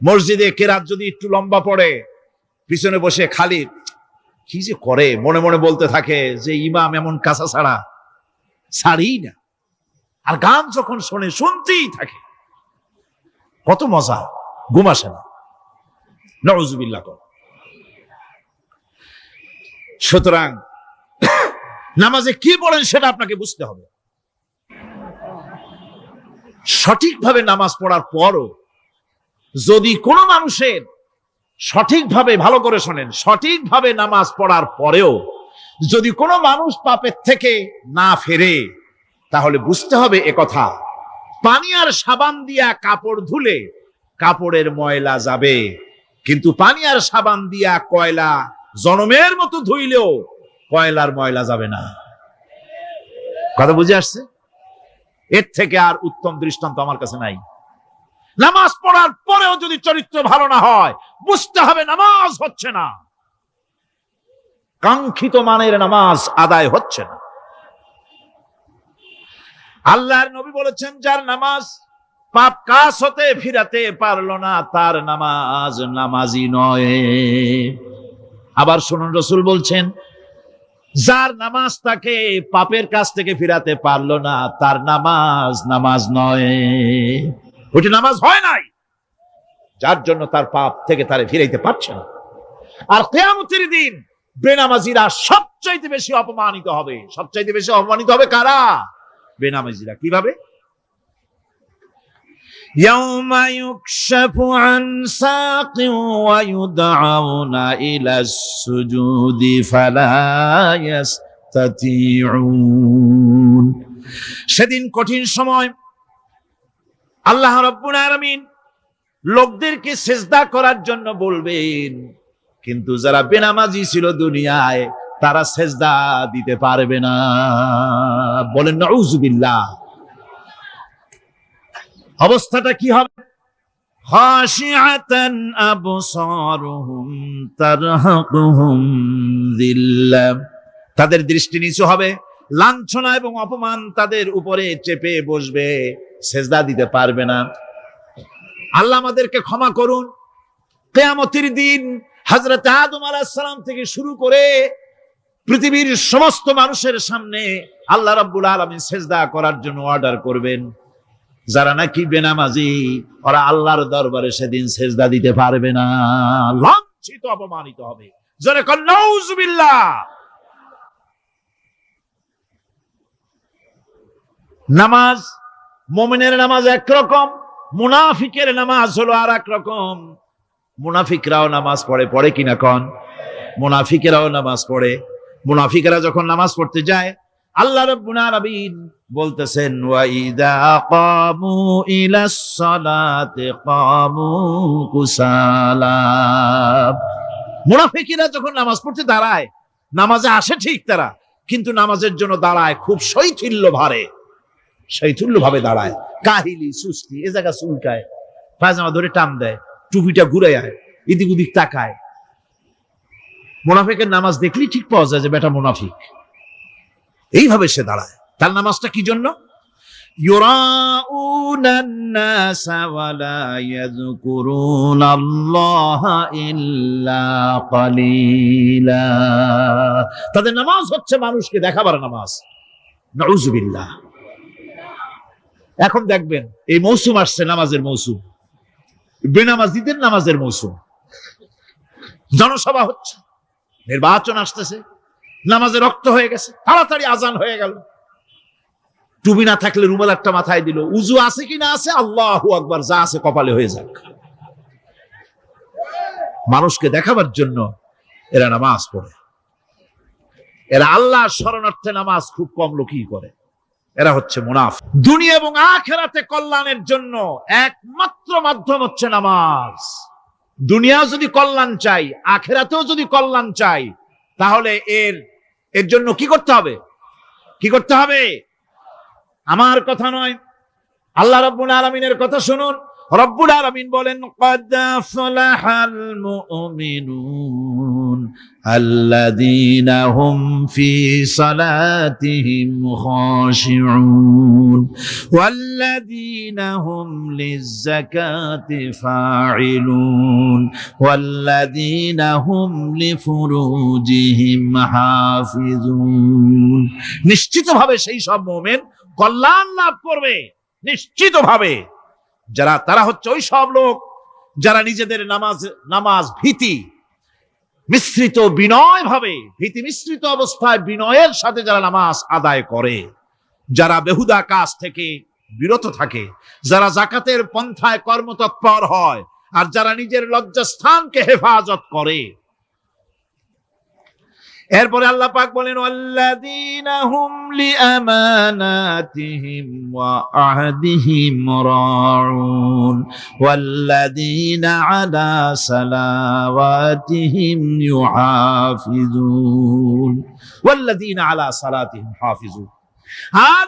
মসজিদে কেরাত যদি একটু লম্বা পড়ে, পিছনে বসে খালি কি যে করে মনে মনে বলতে থাকে যে ইমাম এমন কাঁচা ছাড়া ছাড়ি না। আর গান যখন শোনে, শুনতেই থাকে, কত মজা, ঘুম আসে না। নাউযুবিল্লাহ। সুতরাং নামাজে কি পড়েন সেটা আপনাকে বুঝতে হবে। সঠিকভাবে নামাজ পড়ার পরও যদি কোনো মানুষের সঠিকভাবে, ভালো করে শোনেন, সঠিকভাবে নামাজ পড়ার পরেও যদি কোনো মানুষ পাপের থেকে না ফেরে, তাহলে বুঝতে হবে একথা, পানি আর সাবান দিয়া কাপড় ধুলে কাপড়ের ময়লা যাবে, কিন্তু পানি আর সাবান দিয়া কয়লা জনমের মতো ধুইলেও কয়লার ময়লা যাবে না। কথা বুঝে আসছে? এর থেকে আর উত্তম দৃষ্টান্ত আমার কাছে নাই। নামাজ পড়ার পরেও যদি চরিত্র ভালো না হয়, বুঝতে হবে নামাজ হচ্ছে না, কাঙ্ক্ষিত মানের নামাজ আদায় হচ্ছে না। আল্লাহর নবী বলেছেন, যার নামাজ পাপ কাজ হতে ফিরাতে পারলো না, তার নামাজ নামাজি নয়। আবার শুনুন, রাসূল বলছেন, যার নামাজ তাকে পাপের কাজ থেকে ফিরাতে পারলো না, তার নামাজ নামাজ নয়। ওটি নামাজ হয় নাই, যার জন্য তার পাপ থেকে তারে ফিরাইতে পারছে না। আর কিয়ামতের দিন বেনামাজিরা সবচাইতে বেশি অপমানিত হবে। সবচাইতে বেশি অপমানিত হবে কারা? বেনামাজিরা। কিভাবে? ইয়াউমা ইউকশাফু আন সাকিন ওয়া ইউদআউনা ইলাস সুজুদি ফালা ইস্তাতিউন। সেদিন কঠিন সময়, আল্লাহ রাব্বুল আলামিন লোকদেরকে সিজদা করার জন্য বলবেন, কিন্তু যারা বেনামাজি ছিল দুনিয়ায়, তারা সিজদা দিতে পারবে না। বলেন নাউযুবিল্লাহ। অবস্থাটা কি হবে? খাশিআতান আবসারুহুম তারহাকুহুম যিল্লাহ। তাদের দৃষ্টি নিচু হবে, লাঞ্ছনা এবং অপমান তাদের উপরে চেপে বসবে, সিজদা দিতে পারবে না। আল্লাহ আমাদেরকে ক্ষমা করুন। কিয়ামতের দিন হযরত আদম আলাইহিস সালাম থেকে শুরু করে পৃথিবীর সমস্ত মানুষের সামনে আল্লাহ রাব্বুল আলামিন সিজদা করার জন্য অর্ডার করবেন। যারা নাকি বেনামাজি, ওরা আল্লাহর দরবারে সেদিন সিজদা দিতে পারবে না, লাঞ্ছিত, অপমানিত হবে। জোরে কোন নাউযুবিল্লাহ। নামাজ, মুমিনের নামাজ একরকম, মুনাফিকের নামাজ হলো আর এক রকম। মুনাফিকরাও নামাজ পড়ে, পড়ে কিনা কন? মুনাফিকেরাও নামাজ পড়ে। মুনাফিকেরা যখন নামাজ পড়তে যায়, আল্লাহ রাব্বুল আলামিন বলতেছেন, ওয়া ইযা কামু ইলাস সালাতি কামু কুসালা। মুনাফিকেরা যখন নামাজ পড়তে দাঁড়ায়, নামাজে আসে ঠিক তারা, কিন্তু নামাজের জন্য দাঁড়ায় খুব শৈথিল্য ভাবে দাঁড়ায়, কাহিলি সুস্তি, এ জায়গা চুলকায়, পায়জামা ধরে টান দেয়, টুপিটা ঘুরে আয়, এদিক ওদিক তাকায়। মুনাফিকের নামাজ দেখলেই ঠিক পাওয়া যায় যে বেটা মুনাফিক। এইভাবে সে দাঁড়ায়। তার নামাজটা কি জন্য? ইউরাউনান নাসা ওয়া লা ইয়াযকুরুনাল্লাহা ইল্লা কালিলা। তাদের নামাজ হচ্ছে মানুষকে দেখাবার নামাজ। নাউযুবিল্লাহ। এখন দেখবেন এই মৌসুম আসছে, নামাজের মৌসুম, বেনামাজিদের নামাজের মৌসুম। জনসভা হচ্ছে, নির্বাচন আসতেছে, নামাজে রক্ত হয়ে গেছে, তাড়াতাড়ি আজান হয়ে গেল। টুপি না থাকলে রুমাল একটা মাথায় দিল, উজু আছে কি না আছে, আল্লাহু আকবার, যা আছে কপালে হয়ে যাক। মানুষকে দেখাবার জন্য এরা নামাজ পড়ে। এরা আল্লাহর শরণার্থে নামাজ খুব কম লোকই করে। এরা হচ্ছে মুনাফিক। দুনিয়া এবং আখিরাতে কল্যাণের জন্য একমাত্র মাধ্যম হচ্ছে নামাজ। দুনিয়া যদি কল্যাণ চাই, আখিরাতেও যদি কল্যাণ চাই, তাহলে এর জন্য কি করতে হবে? কি করতে হবে? আমার কথা নয়, আল্লাহ রাব্বুল আলামিনের কথা শুনুন। রব্বুল আলামিন বলেন, ক্বাদ আফলাহাল মুমিনুন আল্লাযীনা হুম ফি সালাতিহিম খাশিউন ওয়াল্লাযীনা হুম লিয-যাকাতি ফাঈলুন ওয়াল্লাযীনা হুম লিফুরুজিহিম হাফিজুন। নিশ্চিতভাবে সেই সব মুমিন কল্যাণ লাভ করবে, নিশ্চিতভাবে। তারা হচ্ছে ওই সব লোক যারা নিজেদের নামাজ ভীতি মিশ্রিত ভীতি মিশ্রিত অবস্থায় বিনয়ের সাথে যারা নামাজ আদায় করে, যারা বেহুদা কাজ থেকে বিরত থাকে, যারা যাকাতের পন্থায় কর্মতৎপর হয়, আর যারা নিজের লজ্জাস্থানকে হেফাজত করে। এরপরে আল্লাহ পাক বলেন, ওয়াল্লাযীনা হুম লিআমানাতিহিম ওয়া আহদিহিম রাউন ওয়াল্লাযীনা আলা সালাওয়াতিহিম ইউহাফিজুন ওয়াল্লাযীনা আলা সালাতিহিম হাফিজুন। আর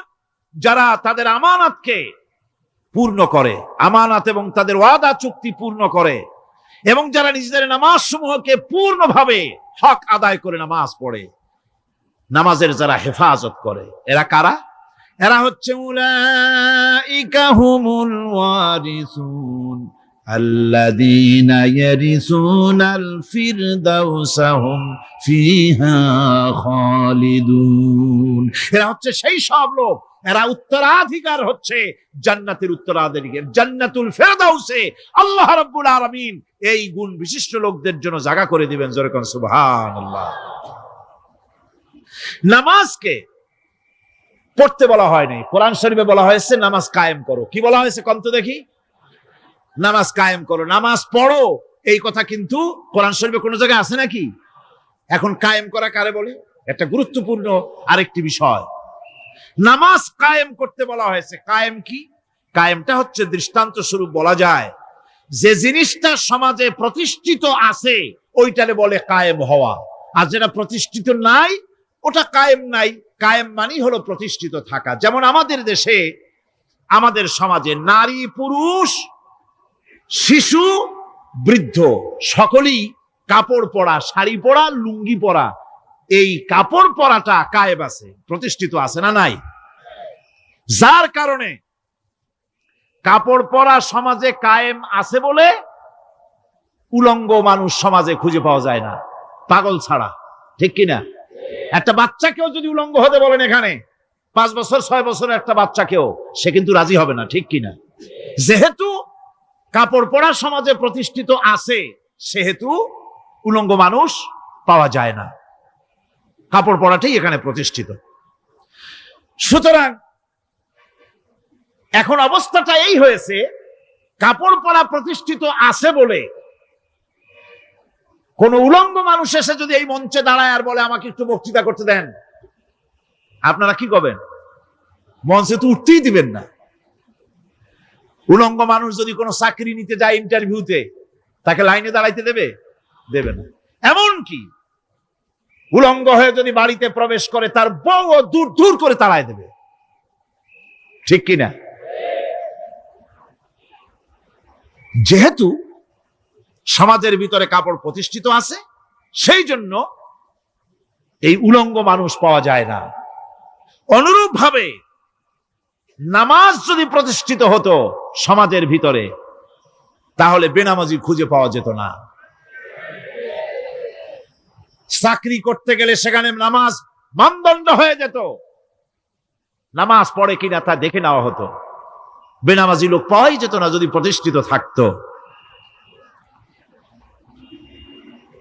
যারা তাদের আমানতকে পূর্ণ করে, আমানত এবং তাদের ওয়াদা চুক্তি পূর্ণ করে, এবং যারা নিজেদের নামাজ সমূহকে পূর্ণভাবে হক আদায় করে নামাজ পড়ে, নামাজের যারা হেফাজত করে, এরা কারা? এরা হচ্ছে উলাইকা হুমুল ওয়ারিসুন আল্লাযীনা ইয়ারিসুনাল ফিরদাউসা হুম ফিহা খালিদুন। এরা হচ্ছে সেই সব লোক, এরা উত্তরাধিকার হচ্ছে জান্নাতের উত্তরাধিকার, জান্নাতুল ফিরদাউসে আল্লাহ রাব্বুল আলামিন এই গুণ বিশিষ্ট লোকদের জন্য জায়গা করে দিবেন। জোরে কোন সুবহানাল্লাহ। নামাজকে পড়তে বলা হয়নি, কোরআন শরীফে বলা হয়েছে নামাজ কায়েম করো। কি বলা হয়েছে কন্ত দেখি? নামাজ কায়েম করো, নামাজ পড়ো। এই কথা কিন্তু কোরআন শরীফে কোন জায়গায় আছে নাকি? এখন কায়েম করা কারে বলে? একটা গুরুত্বপূর্ণ আরেকটি বিষয়। নামাজ কায়েম করতে বলা হয়েছে। কায়েম কি? কায়েমটা হচ্ছে দৃষ্টান্ত স্বরূপ বলা যায় যে জিনিসটা সমাজে প্রতিষ্ঠিত আছে ওইটারে বলে কায়েম হওয়া, আর যেটা প্রতিষ্ঠিত নাই ওটা কায়েম নাই। কায়েম মানে হলো প্রতিষ্ঠিত থাকা। যেমন আমাদের দেশে, আমাদের সমাজে নারী পুরুষ শিশু বৃদ্ধ সকলেই কাপড় পরা, শাড়ি পরা, লুঙ্গি পরা, এই কাপড় পরাটা কায়েম আছে, প্রতিষ্ঠিত আছে না নাই? যার কারণে কাপড় পরা সমাজে কায়েম আছে বলে উলঙ্গ মানুষ সমাজে খুঁজে পাওয়া যায় না, পাগল ছাড়া। ঠিক কিনা? একটা বাচ্চাকেও যদি উলঙ্গ হতে বলেন এখানে, 5 বছর 6 বছরের একটা বাচ্চাকেও, সে কিন্তু রাজি হবে না। ঠিক কিনা? যেহেতু কাপড় পরা সমাজে প্রতিষ্ঠিত আছে, সেহেতু উলঙ্গ মানুষ পাওয়া যায় না, কাপড় পরাটাই এখানে প্রতিষ্ঠিত। সুতরাং এখন অবস্থাটা এই হয়েছে, কাপড় পরা প্রতিষ্ঠিত আছে বলে কোন উলঙ্গ মানুষ এসে যদি এই মঞ্চে দাঁড়ায় আর বলে আমাকে একটু বক্তৃতা করতে দেন, আপনারা কি করবেন? মঞ্চে তো উঠতেই দিবেন না। উলঙ্গ মানুষ যদি কোনো চাকরি নিতে যায় ইন্টারভিউতে, তাকে লাইনে দাঁড়াইতে দেবে? দেবে না। এমনকি উলঙ্গ হয়ে যদি বাড়িতে প্রবেশ করে, তার বউ দূর দূর করে তাড়ায় দেবে। ঠিক কিনা? যেহেতু সমাজের ভিতরে কাপড় প্রতিষ্ঠিত আছে, সেই জন্য এই উলঙ্গ মানুষ পাওয়া যায় না। অনুরূপ ভাবে নামাজ যদি প্রতিষ্ঠিত হতো সমাজের ভিতরে, তাহলে বেনামাজি খুঁজে পাওয়া যেত না। চাকরি করতে গেলে সেখানে নামাজ মানদণ্ড হয়ে যেত, নামাজ পড়ে কিনা তা দেখে নেওয়া হতো। বেনামাজি লোক পাওয়াই যেত না যদি প্রতিষ্ঠিত থাকতো।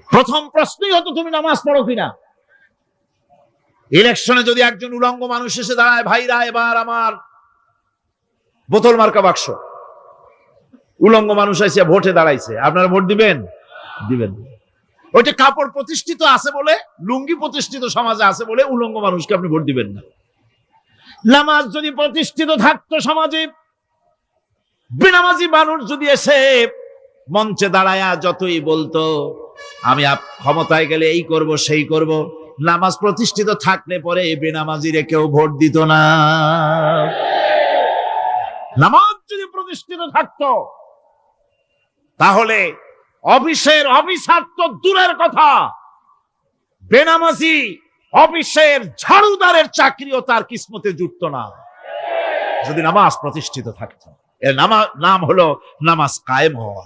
প্রথম প্রশ্নই হতো তুমি নামাজ পড়ো কিনা। ইলেকশনে যদি একজন উলঙ্গ মানুষ এসে দাঁড়ায়, ভাইরা এবার আমার বোতল মার্কা বাক্স, উলঙ্গ মানুষ এসে ভোটে দাঁড়াইছে, আপনারা ভোট দিবেন? দিবেন। ওইটা কাপড় প্রতিষ্ঠিত আছে বলে, লুঙ্গি প্রতিষ্ঠিত সমাজে আছে বলে উলঙ্গ মানুষকে আপনি ভোট দিবেন না। নামাজ যদি প্রতিষ্ঠিত থাকতো সমাজে, বেনামাজি মানুষ যদি এসে মঞ্চে দাঁড়ায়া যতই বলতো আমি ক্ষমতায় গেলে এই করব সেই করব, নামাজ প্রতিষ্ঠিত থাকলে পরে বেনামাজিরে কেউ ভোট দিত না। নামাজ যদি প্রতিষ্ঠিত থাকতো, তাহলে অফিসের অফিসার তো দূরের কথা, বেনামাজি অফিসের ঝাড়ুদারের চাকরিও তার কিসমতে জুটত না, যদি নামাজ প্রতিষ্ঠিত থাকতো। এর নাম হলো নামাজ কায়েম হওয়া।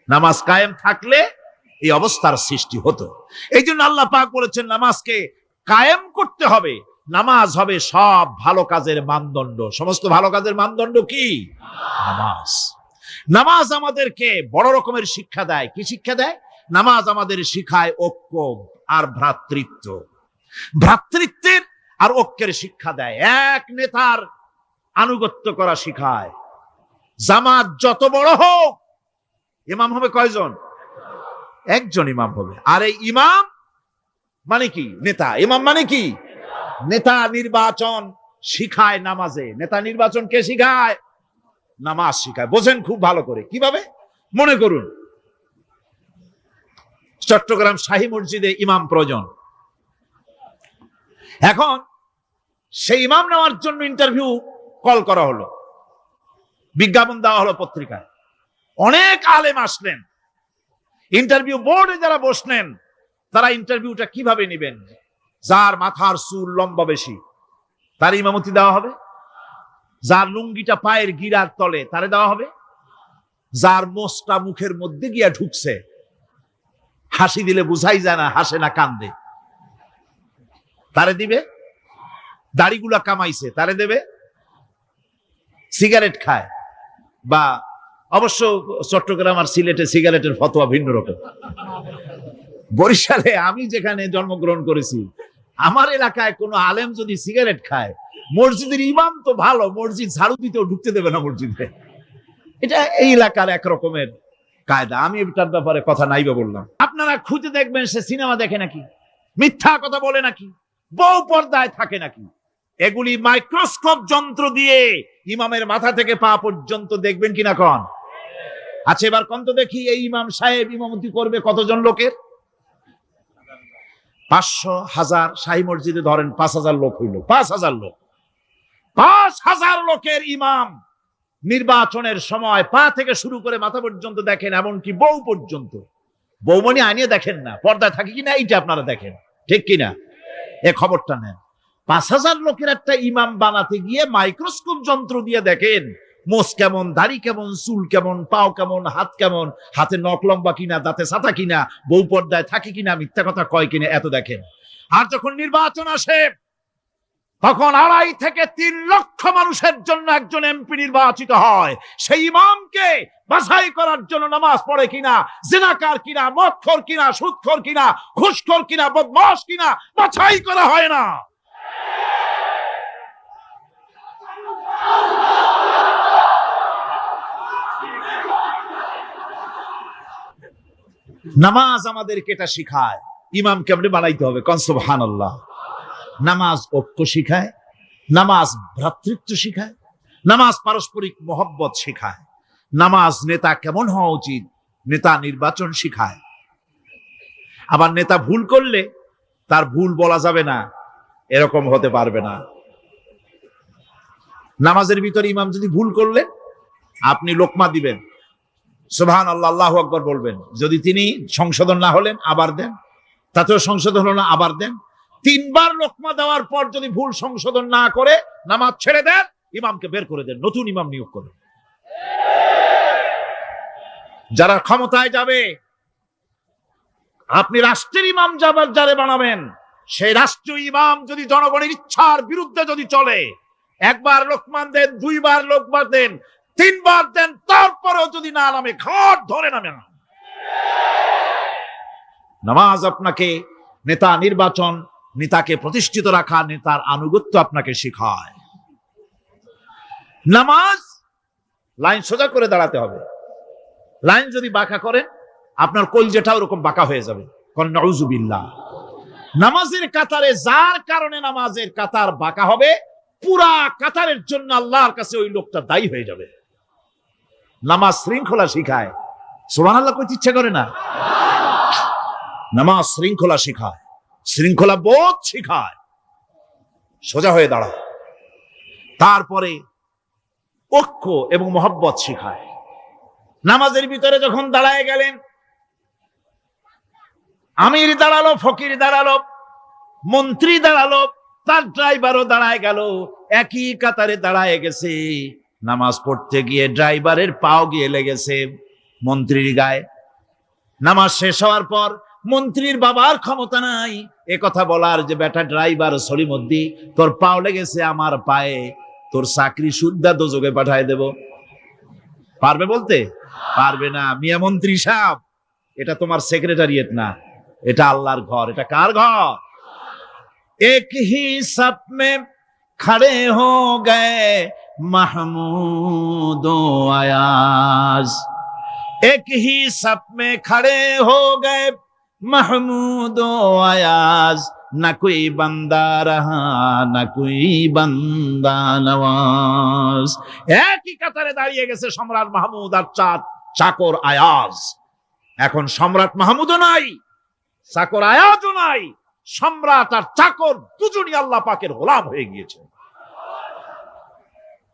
নামাজ কায়েম থাকলে এই অবস্থার সৃষ্টি হতো। এই জন্য আল্লাহ পাক বলেছেন নামাজকে কায়েম করতে হবে। নামাজ হবে সব ভালো কাজের মানদণ্ড। সমস্ত ভালো কাজের মানদণ্ড কি? নামাজ। নামাজ আমাদেরকে বড় রকমের শিক্ষা দেয়। কি শিক্ষা দেয়? নামাজ আমাদের শিখায় ঐক্য আর ভ্রাতৃত্ব। ভ্রাতৃত্বের আর ঐক্যের শিক্ষা দেয়। এক নেতার আনুগত্য করা শিখায়। জামাত যত বড় হোক, ইমাম হবে কয়জন? একজন ইমাম হবে। আর এই ইমাম মানে কি? নেতা। ইমাম মানে কি? নেতা নির্বাচন শিখায় নামাজে। নেতা নির্বাচন কে শিখায়? নামাজ শিখায়। বোঝেন খুব ভালো করে। কিভাবে? মনে করুন চট্টগ্রাম শাহী মসজিদে ইমাম প্রয়োজন। এখন সেই ইমাম নেওয়ার জন্য ইন্টারভিউ কল করা হলো, বিজ্ঞাপন দেওয়া হলো পত্রিকায়। অনেক আলেম আসলেন। ইন্টারভিউ বোর্ডে যারা বসলেন, তারা ইন্টারভিউটা কিভাবে নেবেন? যার মাথার চুল লম্বা বেশি তার ইমামতি দেওয়া হবে, যার লুঙ্গিটা পায়ের গিরার তলে তারে দেওয়া হবে, যার মোষটা মুখের মধ্যে গিয়া ঢুকছে, হাসি দিলে বুঝাই যায় না হাসে না কান্দে, তারে দিবে। দাড়িগুলা কামাইছে তারে দেবে। সিগারেট খায়, বা অবশ্য চট্টগ্রাম আর সিলেটে সিগারেটের ফতোয়া ভিন্ন রকম। বরিশালে আমি যেখানে জন্মগ্রহণ করেছি, আমার এলাকায় কোনো আলেম যদি সিগারেট খায়, মসজিদের ইমাম তো ভালো, মসজিদ ঝাড়ু দিতেও ঢুকতে দেবে না মসজিদে। এটা এই এলাকার এক রকমের কায়দা। আমি এটার ব্যাপারে কথা নাইবা বললাম। আপনারা খুঁজে দেখবেন সে সিনেমা দেখে নাকি, মিথ্যা কথা বলে নাকি, বউ পর্দায় থাকে নাকি। এগুলি মাইক্রোস্কোপ যন্ত্র দিয়ে ইমামের মাথা থেকে পা পর্যন্ত দেখবেন কিনা কন? আচ্ছা এবার কোন তো দেখি, এই ইমাম সাহেব ইমামতি করবে কতজন লোকের? 500, 1000। শাহী মসজিদে ধরেন 5000 লোক হইল। 5000 লোক, 5000 লোকের ইমাম নির্বাচনের সময় পা থেকে শুরু করে মাথা পর্যন্ত দেখেন, এমনকি বউ পর্যন্ত। বৌমনি আনিয়ে দেখেন না, পর্দায় থাকে কিনা এইটা আপনারা দেখেন, ঠিক কিনা? এ খবরটা নেন। 5000 লোকের একটা ইমাম বানাতে গিয়ে মাইক্রোস্কোপ যন্ত্র দিয়ে দেখেন মোষ কেমন, দাড়ি কেমন, চুল কেমন, পাও কেমন, হাত কেমন, হাতে নখ লম্বা কিনা, দাঁতে ছাতা কিনা, বউ পর্দায় থাকে কিনা, মিথ্যা কথা কয় কিনা, এত দেখেন। আর যখন নির্বাচন আসে, তখন 2.5 থেকে 3 লক্ষ মানুষের জন্য একজন এমপি নির্বাচিত হয়। সেই ইমামকে বাছাই করার জন্য নামাজ পড়ে কিনা, জিনাকার কিনা, মদখোর কিনা, সুদখোর কিনা, ঘুষখোর কিনা, বদমাশ কিনা, বাছাই করা হয় না। নামাজ আমাদেরকে এটা শিখায় ইমাম কেমনে বানাইতে হবে, কোন সুবহানাল্লাহ। নামাজ ঐক্য শিখায়, নামাজ ভ্রাতৃত্ব শিখায়, নামাজ পারস্পরিক মহব্বত শিখায়, নামাজ নেতা কেমন হওয়া উচিত, নেতা নির্বাচন শিখায়। আবার নেতা ভুল করলে তার ভুল বলা যাবে না, এরকম হতে পারবে না। নামাজের ভিতরে ইমাম যদি ভুল করলে আপনি লোকমা দিবেন, সুবহানাল্লাহ, আল্লাহু আকবার বলবেন। যদি তিনি সংশোধন না হলেন আবার দেন, তাতেও সংশোধন হলো না আবার দেন। 3 বার লোকমা দেওয়ার পর যদি ভুল সংশোধন না করে নামাজ ছেড়ে দেন, ইমামকে বের করে দেন, নতুন ইমাম নিয়োগ করেন। যারা ক্ষমতায় যাবে, আপনি রাষ্ট্রের ইমাম যারে বানাবেন, সেই রাষ্ট্রীয় ইমাম যদি জনগণের ইচ্ছার বিরুদ্ধে যদি চলে, 1 বার লোকমান দেন, 2 বার লোকমান দেন, 3 বার দেন, তারপরেও যদি না নামে, ঘাট ধরে নামে না। নামাজ আপনাকে নেতা নির্বাচন, নেতাকে প্রতিষ্ঠিত রাখা, নেতার আনুগত্য আপনাকে শেখায়। নামাজ লাইন সোজা করে দাঁড়াতে হবে। লাইন যদি বাঁকা করেন, আপনার কলজেটা ওরকম বাঁকা হয়ে যাবে। নাউযুবিল্লাহ। নামাজের কাতারে যার কারণে নামাজের কাতার বাঁকা হবে, পুরা কাতারের জন্য আল্লাহর কাছে ওই লোকটা দায়ী হয়ে যাবে। নামাজ শৃঙ্খলা শিখায়, সুবহানাল্লাহ কইতে ইচ্ছা করে না? নামাজ শৃঙ্খলা শিখায়, শৃঙ্খলা বোধ শিখায়, সোজা হয়ে দাঁড়ায়। তারপরে ঐক্য এবং মহব্বত শিখায়। নামাজের ভিতরে যখন দাঁড়ায় গেলেন, আমির দাঁড়ালো, ফকির দাঁড়ালো, মন্ত্রী দাঁড়ালো, তার ড্রাইভারও দাঁড়ায় গেল, একই কাতারে দাঁড়ায় গেছে। নামাজ পড়তে গিয়ে ড্রাইভারের পাও গিয়ে লেগেছে মন্ত্রীর গায়ে। নামাজ শেষ হওয়ার পর মন্ত্রীর বাবার ক্ষমতা নাই এ কথা বলার যে বেটা ড্রাইভার সলিমুদ্দি, তোর পাও লেগেছে আমার পায়ে, তোর চাকরি শুদ্ধা দোজকে পাঠায় দেব। পারবে বলতে? পারবে না। মিয়া মন্ত্রী সাহেব, এটা তোমার সেক্রেটারিয়েট না, এটা আল্লাহর ঘর। এটা কার ঘর? এক হি সাপ মে খড়ে হো গয়ে মাহমুদ ও আয়াজ, এক হি সাপ মে খড়ে হো গয়ে মাহমুদ ও আয়াজ, না কোই বান্দা রহা না কোই বান্দা নওয়াজ। একই কাতারে দাঁড়িয়ে গেছে সম্রাট মাহমুদ আর চাকর আয়াজ। এখন সম্রাট মাহমুদও নাই, চাকর আয়াজও নাই, সম্রাট আর চাকর দুজনই আল্লাহ পাকের গোলাম হয়ে গিয়েছে।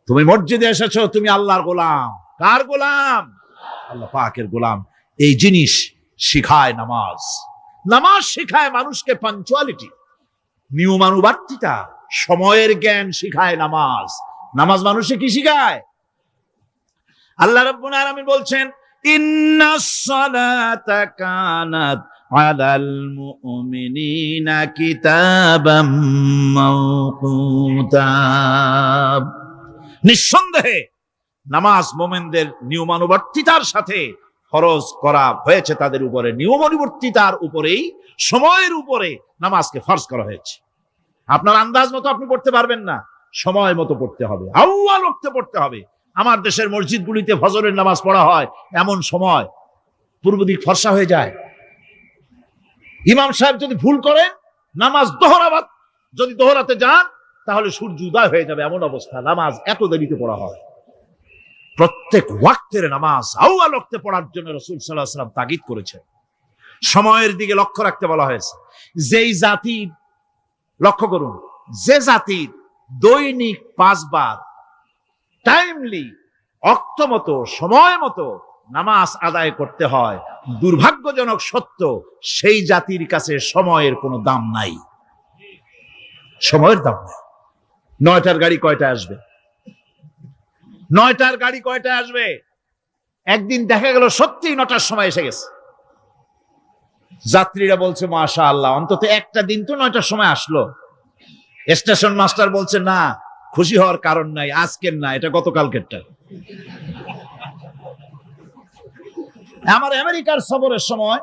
তুমি মসজিদে এসেছো, তুমি আল্লাহর গোলাম। কার গোলাম? আল্লাহ পাকের গোলাম। এই জিনিস শিখায় নামাজ। নামাজ শিখায় মানুষকে পাঞ্চুয়ালিটি, নিয়মানুবর্তিতা, সময়ের জ্ঞান শিখায় নামাজ। নামাজ মানুষে কি শিখায়? আল্লাহ রাব্বুল আলামিন বলছেন, ইন্নাস সালাতা কানাত আলাল মুমিনিনা কিতাবাম মাওকুতা। নিঃসন্দেহে নামাজ মুমিনদের নিয়মানুবর্তিতার সাথে ফরজ করা হয়েছে, তাদের উপরে নিয়মানুবর্তিতার উপরেই, সময়ের উপরে নামাজকে ফরজ করা হয়েছে। আপনার আন্দাজ মতো আপনি পড়তে পারবেন না, সময় মতো পড়তে হবে, আউয়াল ওয়াক্তে পড়তে হবে। আমার দেশের মসজিদগুলিতে ফজরের নামাজ পড়া হয় এমন সময় পূর্ব দিক ফর্সা হয়ে যায়। ইমাম সাহেব যদি ভুল করেন, নামাজ যদি দোহরাতে যান, তাহলে সূর্য উদয় হয়ে যাবে, এমন অবস্থা। নামাজ এত দেরিতে পড়া হয়। প্রত্যেক ওয়াক্তের নামাজ আউয়াল ওয়াক্তে পড়ার জন্য রাসূল সাল্লাল্লাহু আলাইহি ওয়াসাল্লাম তাগিদ করেছেন। সময়ের দিকে লক্ষ্য রাখতে বলা হয়েছে। যেই জাতির, লক্ষ্য করুন, যে জাতির দৈনিক 5 বার টাইমলি, অক্ত মতো, সময় মতো নামাজ আদায় করতে হয়, দুর্ভাগ্যজনক সত্য, সেই জাতির কাছে সময়ের কোনো দাম নাই। সময়ের দাম নাই। 9টার গাড়ি কয়টায় আসবে? 9টার গাড়ি কয়টায় আসবে? একদিন দেখা গেল সত্যি 9টার সময় এসে গেছে। যাত্রীরা বলছে মাশাআল্লাহ, অন্তত একটা দিন তো 9টার সময় আসলো। স্টেশন মাস্টার বলছে না, খুশি হওয়ার কারণ নাই, আজকের না, এটা গতকালকেরটা। আমার আমেরিকার সফরের সময়,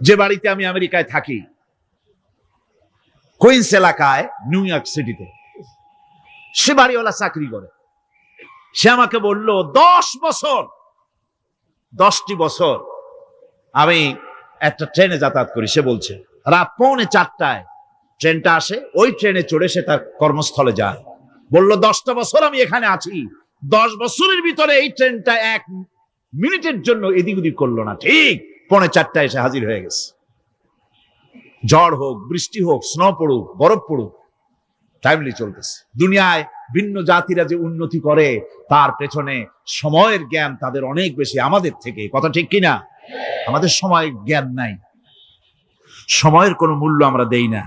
যে বাড়িতে আমি আমেরিকায় থাকি, কুইন্স এলাকায়, নিউ ইয়র্ক সিটিতে, সে বাড়িওয়ালা চাকরি করে। সে আমাকে বলল 10টি বছর আমি একটা ট্রেনে যাতায়াত করি, সে বলছে রাত 3:45 ট্রেনটা আসে, ওই ট্রেনে চড়ে সে তার কর্মস্থলে যায়। বললো 10টা বছর আমি এখানে আছি, 10 বছরের ভিতরে এই ট্রেনটা 1 মিনিটের জন্য এদিক ওদিক করলো না, ঠিক 3:45 এসে হাজির হয়ে গেছে। ঝড় হোক, বৃষ্টি হোক, স্নো পড়ুক, বরফ পড়ুক, টাইমলি চলতেছে। দুনিয়ায় ভিন্ন জাতিরা যে উন্নতি করে তার পেছনে সময়ের জ্ঞান তাদের অনেক বেশি আমাদের থেকে, কথা ঠিক কিনা? আমাদের সময়ের জ্ঞান নাই, সময়ের কোনো মূল্য আমরা দেই না।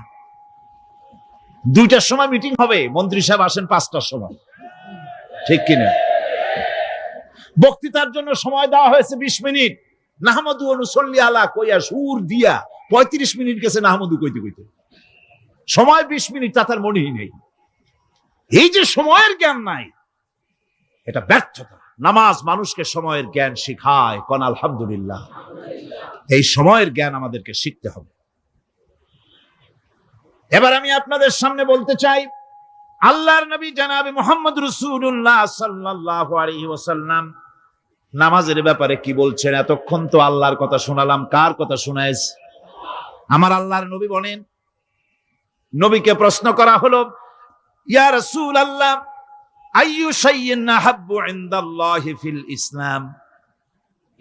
2টার সময় মিটিং হবে, মন্ত্রী সাহেব আসেন 5টার সময়, ঠিক কিনা? বক্তৃতার জন্য সময় দেওয়া হয়েছে 20 মিনিট, নাহমাদু ওয়া নুসাল্লি আলা কইয়া সুর দিয়া 35 মিনিট গেছে নাহমাদু কইতে কইতে, সময় 20 মিনিট, তা তার মনেই নেই। এই যে সময়ের জ্ঞান নাই, এটা ব্যর্থতা। নামাজ মানুষকে সময়ের জ্ঞান শিখায়, কোন আলহামদুলিল্লাহ। এই সময়ের জ্ঞান আমাদেরকে শিখতে হবে। এবার আমি আপনাদের সামনে বলতে চাই, আল্লাহর নবী জনাবে মুহাম্মদ রাসূলুল্লাহ সাল্লাল্লাহু আলাইহি ওয়াসাল্লাম নামাজের ব্যাপারে কি বলছেন। এতক্ষণ তো আল্লাহর কথা শোনালাম, কার কথা শোনাইছে? আমার আল্লাহর নবী বলেন, নবীকে প্রশ্ন করা হলো, ইয়া রাসূলুল্লাহ আইয়ু শাইইন আহাব্বু ইনদাল্লাহি ফিল ইসলাম,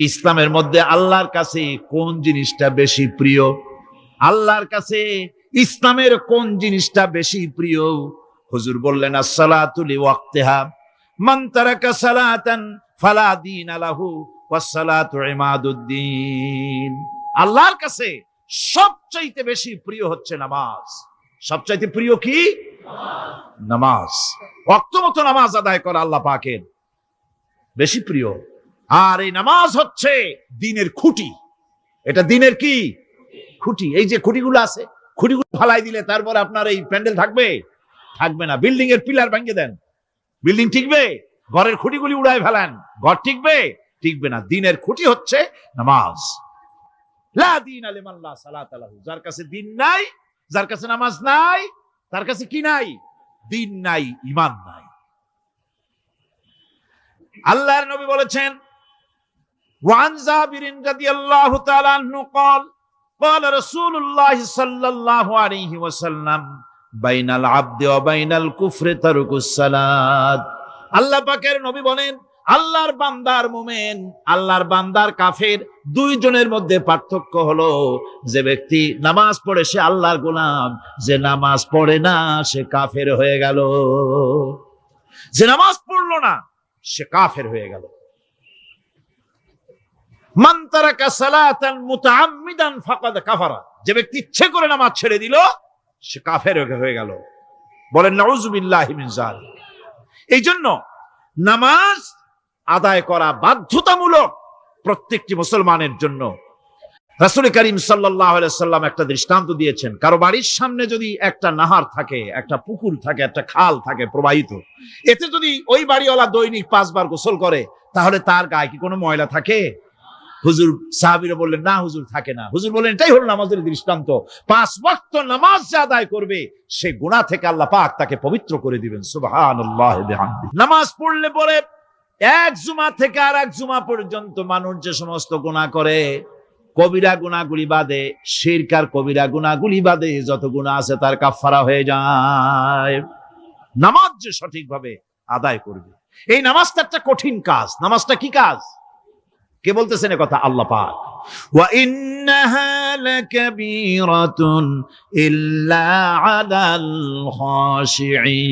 ইসলামের মধ্যে আল্লাহর কাছে কোন জিনিসটা বেশি প্রিয়? আল্লাহর কাছে ইসলামের কোন জিনিসটা বেশি প্রিয়? হুজুর বললেন, as-salatu li waqtiha, মান তারাকা সালাতান ফালা দীনা লাহু ওয়াস-সালাতু ইমাদুদ্দিন। আল্লাহর কাছে সবচাইতে বেশি প্রিয় হচ্ছে নামাজ। সবচাইতে প্রিয় কি? নামাজ। ওয়াক্ত মতো নামাজ আদায় করা আল্লাহ পাকের বেশি প্রিয়। আর এই নামাজ হচ্ছে দ্বীনের খুঁটি। এটা দ্বীনের কি খুঁটি? এই যে খুঁটিগুলো আছে, খুঁটিগুলো ফালাই দিলে তারপর আপনার এই প্যান্ডেল থাকবে? থাকবে না। বিল্ডিং এর পিলার ভেঙে দেন, বিল্ডিং টিকবে? ঘরের খুঁটিগুলি উড়ায় ফেলেন, ঘর টিকবে? টিকবে না। দ্বীনের খুঁটি হচ্ছে নামাজ। লা দীনা লিমান লা সালাতা লাহু, যার কাছে দ্বীন নাই, যার কাছে নামাজ নাই, তার কাছে কি নাই? দ্বীন নাই, ঈমান নাই। আল্লাহর নবী বলেছেন, ওয়ান জাবিরিন রাদিয়াল্লাহু তাআলা আনহু قال قال رسول الله صلى الله عليه وسلم بين العبد وبين الكفر ترك الصلاة। আল্লাহ পাকের নবী বলেন, আল্লাহর বান্দার মুমিন, আল্লাহর বান্দার কাফের, দুইজনের মধ্যে পার্থক্য হলো, যে ব্যক্তি নামাজ পড়ে সে আল্লাহর গোলাম, যে নামাজ পড়ে না সে কাফের হয়ে গেল। যে নামাজ পড়লো না সে কাফের হয়ে গেল। মান তারাকা সালাতান মুতাআম্মিদান ফাকাদ কাফারা, যে ব্যক্তি ইচ্ছে করে নামাজ ছেড়ে দিল সে কাফের হয়ে গেল। বলেন নাউযুবিল্লাহি মিন যালিক। এই জন্য নামাজ আদায় করা বাধ্যতামূলক প্রত্যেকটি মুসলমানের জন্য। রাসূল করিম সাল্লাল্লাহু আলাইহি সাল্লাম একটা দৃষ্টান্ত দিয়েছেন, কারো বাড়ির সামনে যদি একটা নাহার থাকে, একটা পুকুর থাকে, একটা খাল থাকে প্রবাহিত, এতে যদি ওই বাড়িওয়ালা দৈনিক 5 বার গোসল করে, তাহলে তার গায়ে কি কোনো ময়লা থাকে? হুজুর, সাহাবীরা বললেন, না হুজুর, থাকে না। হুজুর বললেন, এটাই হলো নামাজের দৃষ্টান্ত। 5 ওয়াক্ত নামাজ যে আদায় করবে সে গুনাহ থেকে আল্লাহ পাক তাকে পবিত্র করে দিবেন। সুবহানাল্লাহ বিহামদি। নামাজ পড়লে পরে এক জুমা থেকে আর এক জুমা পর্যন্ত মানুষ যে সমস্ত গুনাহ করে, কবিরা গুনাহগুলি বাদে, শিরক আর কবিরা গুনাহগুলি বাদে যত গুনাহ আছে তার কাফারা হয়ে যায়। নামাজ যে সঠিকভাবে আদায় করবে, এই নামাজটা একটা কঠিন কাজ। নামাজটা কি কাজ? কে বলতেছেন এ কথা? আল্লাহ পাক। ওয়া ইন্নাহা লাকাবীরাতুন ইল্লা আলাল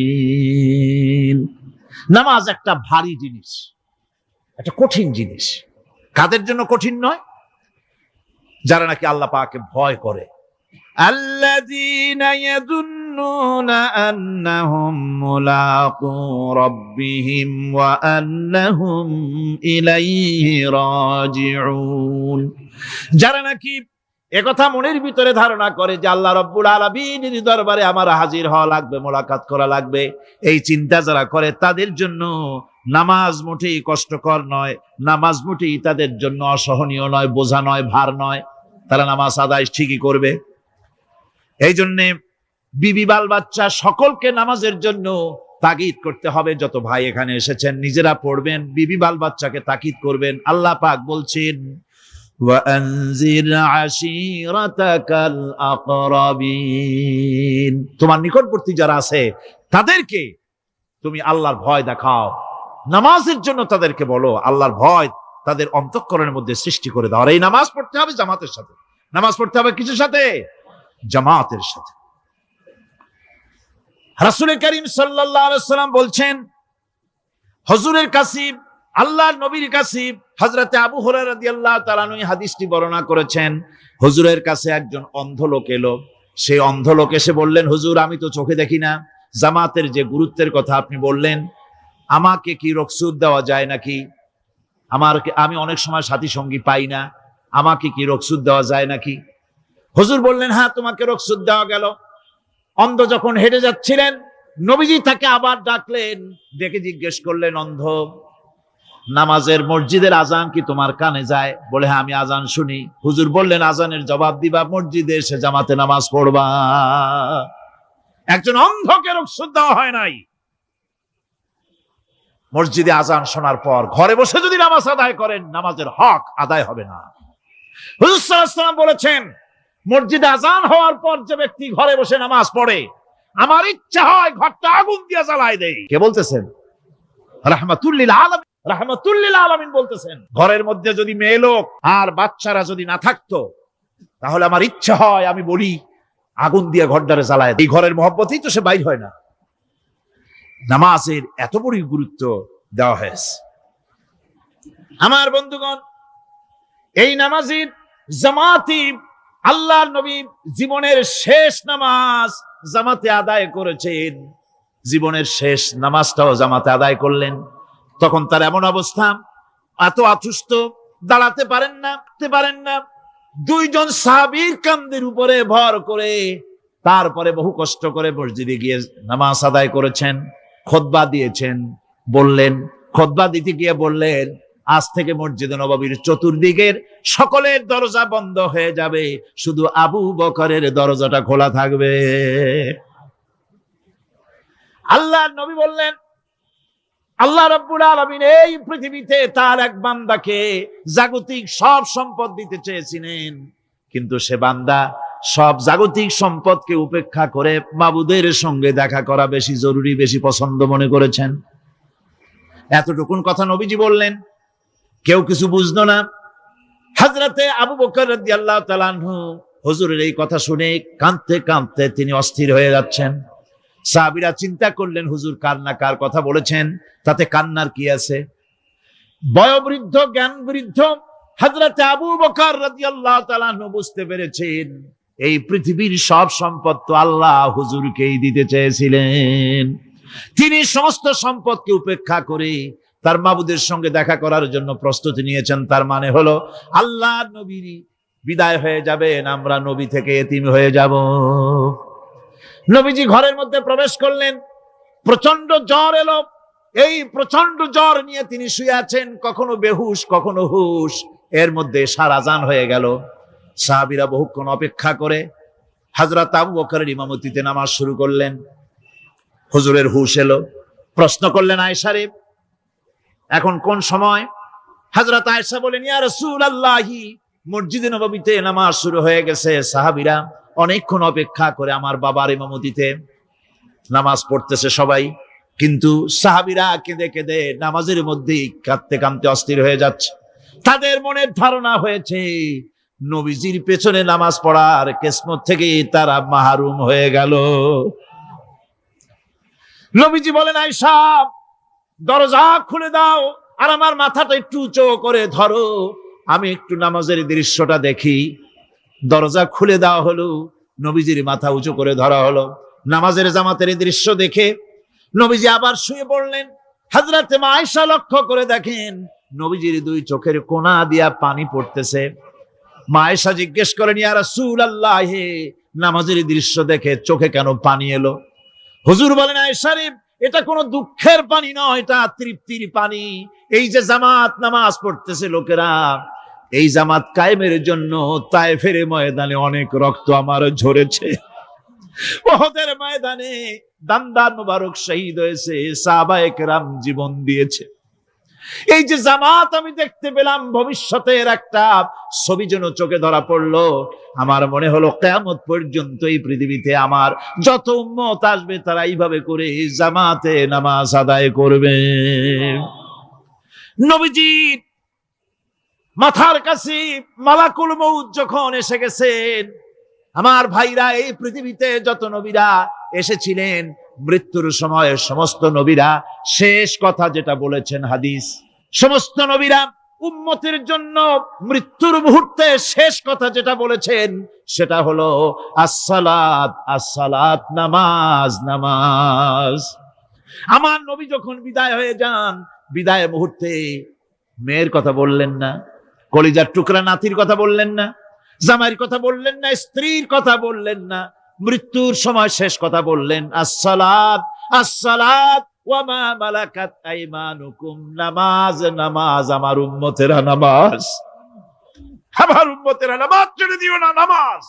খাশিঈন। নামাজ একটা ভারী জিনিস, একটা কঠিন জিনিস। কাদের জন্য কঠিন নয়? যারা নাকি আল্লাহ পাককে ভয় করে। আল্লাযীনা ইয়াযুন্নুনা আন্নাহুম মুলাকু রাব্বিহিম ওয়া আন্নাহুম ইলাইহি রাজিউন। যারা নাকি একথা মনের ভিতরে ধারণা করে যে আল্লাহ রাব্বুল আলামিনের দরবারে আমার হাজির হওয়া লাগবে, মোলাকাত করা লাগবে, এই চিন্তা যারা করে তাদের জন্য নামাজ মোটেই কষ্টকর নয়, নামাজ মোটেই তাদের জন্য অসহনীয় নয়, বোঝা নয়, ভার নয়। তারা নামাজ আদায় ঠিকই করবে। এই জন্যে বিবি বাল বাচ্চা সকলকে নামাজের জন্য তাগিদ করতে হবে। যত ভাই এখানে এসেছেন নিজেরা পড়বেন, বিবি বাল বাচ্চাকে তাকিদ করবেন। আল্লাহ পাক বলছেন, وأنذر عشيرتك الأقربين। তোমার নিকটবর্তী যারা আছে তাদেরকে তুমি আল্লাহর ভয় দেখাও, নামাজের জন্য তাদেরকে বলো, আল্লাহর ভয় তাদের অন্তঃকরণের মধ্যে সৃষ্টি করে দাও। আর এই নামাজ পড়তে হবে জামাতের সাথে। নামাজ পড়তে হবে কিসের সাথে? জামাতের সাথে। রাসূল করিম সাল্লাল্লাহু আলাইহি ওয়াসাল্লাম বলছেন, হুজুরের কাছে, আল্লাহর নবীর কাছে হযরতে আবু হুরায়রা রাদিয়াল্লাহু তাআলা আনহু হাদিসটি বর্ণনা করেছেন। হুজুরের কাছে একজন অন্ধ লোক এলো। সেই অন্ধ লোক এসে বললেন, হুজুর আমি তো চোখে দেখি না, জামাতের যে গুরুত্বের কথা আপনি বললেন, আমাকে কি রুখসত দেওয়া যায় নাকি? আমি অনেক সময় সাথী সঙ্গী পাই না, আমাকে কি রুখসত দেওয়া যায় নাকি? হুজুর বললেন, হ্যাঁ তোমাকে রুখসত দেওয়া গেল। অন্ধ যখন হেঁটে যাচ্ছিলেন, নবীজি তাকে আবার ডাকলেন, ডেকে জিজ্ঞেস করলেন, অন্ধ নামাজের মসজিদের আজান কি তোমার কানে যায়? বলে, হ্যাঁ আমি আজান শুনি। হুজুর বললেন, আজানের জবাব দিবা, মসজিদে এসে জামাতে নামাজ পড়বা। একজন অন্ধকে রুখসত দেওয়া হয় নাই। মসজিদে আজান শোনার পর ঘরে বসে যদি নামাজ আদায় করেন, নামাজের হক আদায় হবে না। হুজুর সাল্লাল্লাহু আলাইহি ওয়াসাল্লাম বলেছেন, মসজিদে আজান হওয়ার পর যে ব্যক্তি ঘরে বসে নামাজ পড়ে, আমার ইচ্ছা হয় ঘরটা আগুন দিয়ে জ্বালায় দেই। কে বলতেছেন? রাহমাতুল লিল আলামিন, রাহমাতুল লিল আলামিন বলতেছেন। ঘরের মধ্যে যদি মেয়ে লোক আর বাচ্চারা যদি না থাকতো, তাহলে আমার ইচ্ছা হয় আমি বলি আগুন দিয়ে ঘরটারে জ্বালায় দেই। এই ঘরের মহব্বতেই তো সে বাইর হয় না। নামাজের এত বড় গুরুত্ব দেওয়া হয়েছে। আমার বন্ধুগণ, এই নামাজের জামাতি আল্লাহর নবী জীবনের শেষ নামাজ জামাতে আদায় করেছেন। জীবনের শেষ নামাজটাও জামাতে আদায় করলেন। তখন তার এমন অবস্থা, এত অসুস্থ, দাঁড়াতে পারেন না। দুইজন সাহাবীর কাঁধের উপরে ভর করে তারপরে বহু কষ্ট করে মসজিদে গিয়ে নামাজ আদায় করেছেন। খুতবা দিয়েছেন, বললেন, খুতবা দিতে গিয়ে বললেন, আজ থেকে মসজিদে নববীর চতুর্দিকের সকলের দরজা বন্ধ হয়ে যাবে, শুধু আবু বকরের দরজাটা খোলা থাকবে। আল্লাহর নবী বললেন, আল্লাহ রাব্বুল আলামিন এই পৃথিবীতে তার এক বান্দাকে জাগতিক সব সম্পদ দিতে চেয়েছিলেন, কিন্তু সে বান্দা সব জাগতিক সম্পদকে উপেক্ষা করে মাবুদের সঙ্গে দেখা করা বেশি জরুরি, বেশি পছন্দ মনে করেছেন। এতটুকুন কথা নবীজি বললেন, কেউ কিছু বুঝলো না। হযরতে আবু বকর রাদিয়াল্লাহু তাআলা আনহু হুজুরের এই কথা শুনে কাঁদতে কাঁদতে তিনি অস্থির হয়ে যাচ্ছেন। সাহাবীরা চিন্তা করলেন, হুজুর কার না কার কথা বলেছেন, তাতে কান্নার কি আছে? বয়োবৃদ্ধ, জ্ঞান বৃদ্ধ হযরতে আবু বকর রাদিয়াল্লাহু তাআলা আনহু বুঝতে পেরেছেন, এই পৃথিবীর সব সম্পদ তো আল্লাহ হুজুরকেই দিতে চেয়েছিলেন। তিনি সমস্ত সম্পদকে উপেক্ষা করে তার মাবুদের সঙ্গে দেখা করার জন্য প্রস্তুতি নিয়েছেন। তার মানে হলো আল্লাহর নবী বিদায় হয়ে যাবেন, আমরা নবী থেকে এতিম হয়ে যাব। নবীজি ঘরের মধ্যে প্রবেশ করলেন, প্রচন্ড জ্বর এলো। এই প্রচন্ড জ্বর নিয়ে তিনি শুয়ে আছেন, কখনো বেহুশ কখনো হুশ। এর মধ্যে এশার আজান হয়ে গেল। সাহাবীরা বহুক্ষণ অপেক্ষা করে হযরত আবু বকরের ইমামতিতে নামাজ শুরু করলেন। হুজুরের হুশ এলো, প্রশ্ন করলেন, আয়েশা রে, এখন কোন সময়? হযরত আয়েশা বলেন, ইয়া রাসূলুল্লাহি, মসজিদে নববীতে নামাজ শুরু হয়ে গেছে। সাহাবীরা অনেকক্ষণ অপেক্ষা করে আমার বাবার ইমামতিতে নামাজ পড়তেছে সবাই, কিন্তু সাহাবীরা কেঁদে কেঁদে নামাজের মধ্যেই কাঁদতে কাঁদতে অস্থির হয়ে যাচ্ছে। তাদের মনের ধারণা হয়েছে নবীজির পেছনে নামাজ পড়ার কিসমত থেকে তারা মাহরুম হয়ে গেল। নবীজি বলেন, আয়েশা দরজা খুলে দাও, আর আমার মাথাটা একটু উঁচু করে ধরো, আমি একটু নামাজের দৃশ্যটা দেখি। দরজা খুলে দেওয়া হলো, নবীজির মাথা উঁচু করে ধরা হলো। নামাজের জামাতের দৃশ্য দেখে নবীজি আবার শুয়ে পড়লেন। হযরতে মা আয়েশা লক্ষ্য করে দেখেন নবীজির দুই চোখের কোনা দিয়া পানি পড়তেছে। মা আয়েশা জিজ্ঞেস করেন, ইয়া রাসূলুল্লাহ, নামাজের দৃশ্য দেখে চোখে কেন পানি এলো? হুজুর বলেন, আয়েশা রে, এটা কোনো দুঃখের পানি নয়, এটা তৃপ্তির পানি। এই যে জামাত নামাজ পড়তেছে লোকেরা, এই জামাত কায়েমের জন্য তায়েফের ময়দানে অনেক রক্ত আমার ঝরেছে। উহুদের ময়দানে দান্দান মুবারক শহীদ হয়েছে, সাহাবায়ে কেরাম জীবন দিয়েছে। এই যে জামাত আমি দেখতে পেলাম, ভবিষ্যতের একটা ছবি যেন চোখে ধরা পড়লো। আমার মনে হলো কিয়ামত পর্যন্ত এই পৃথিবীতে আমার যত উম্মত আসবে তারা এইভাবে করে জামাতে নামাজ আদায় করবে। নবীজির মাথার কাছে মালাকুল মউত যখন এসে গেছেন, আমার ভাইরা, এই পৃথিবীতে যত নবীরা এসেছিলেন মৃত্যুর সময় সমস্ত নবীরা শেষ কথা যেটা বলেছেন, হাদিস, সমস্ত নবীরা উম্মতের জন্য মৃত্যুর মুহূর্তে শেষ কথা যেটা বলেছেন সেটা হলো আসসালাত, আসসালাত, নামাজ, নামাজ। আমার নবী যখন বিদায় হয়ে যান, বিদায় মুহূর্তে মেয়ের কথা বললেন না, কলিজার টুকরা নাতির কথা বললেন না, জামাইয়ের কথা বললেন না, স্ত্রীর কথা বললেন না, মৃত্যুর সময় শেষ কথা বললেন আসসালাত, আসসালাত ওয়া মা মালাকাত আইমানুকুম, নামাজ, নামাজ, আমার উম্মতেরা নামাজ, আমার উম্মতেরা নামাজ ছেড়ে দিও না, নামাজ।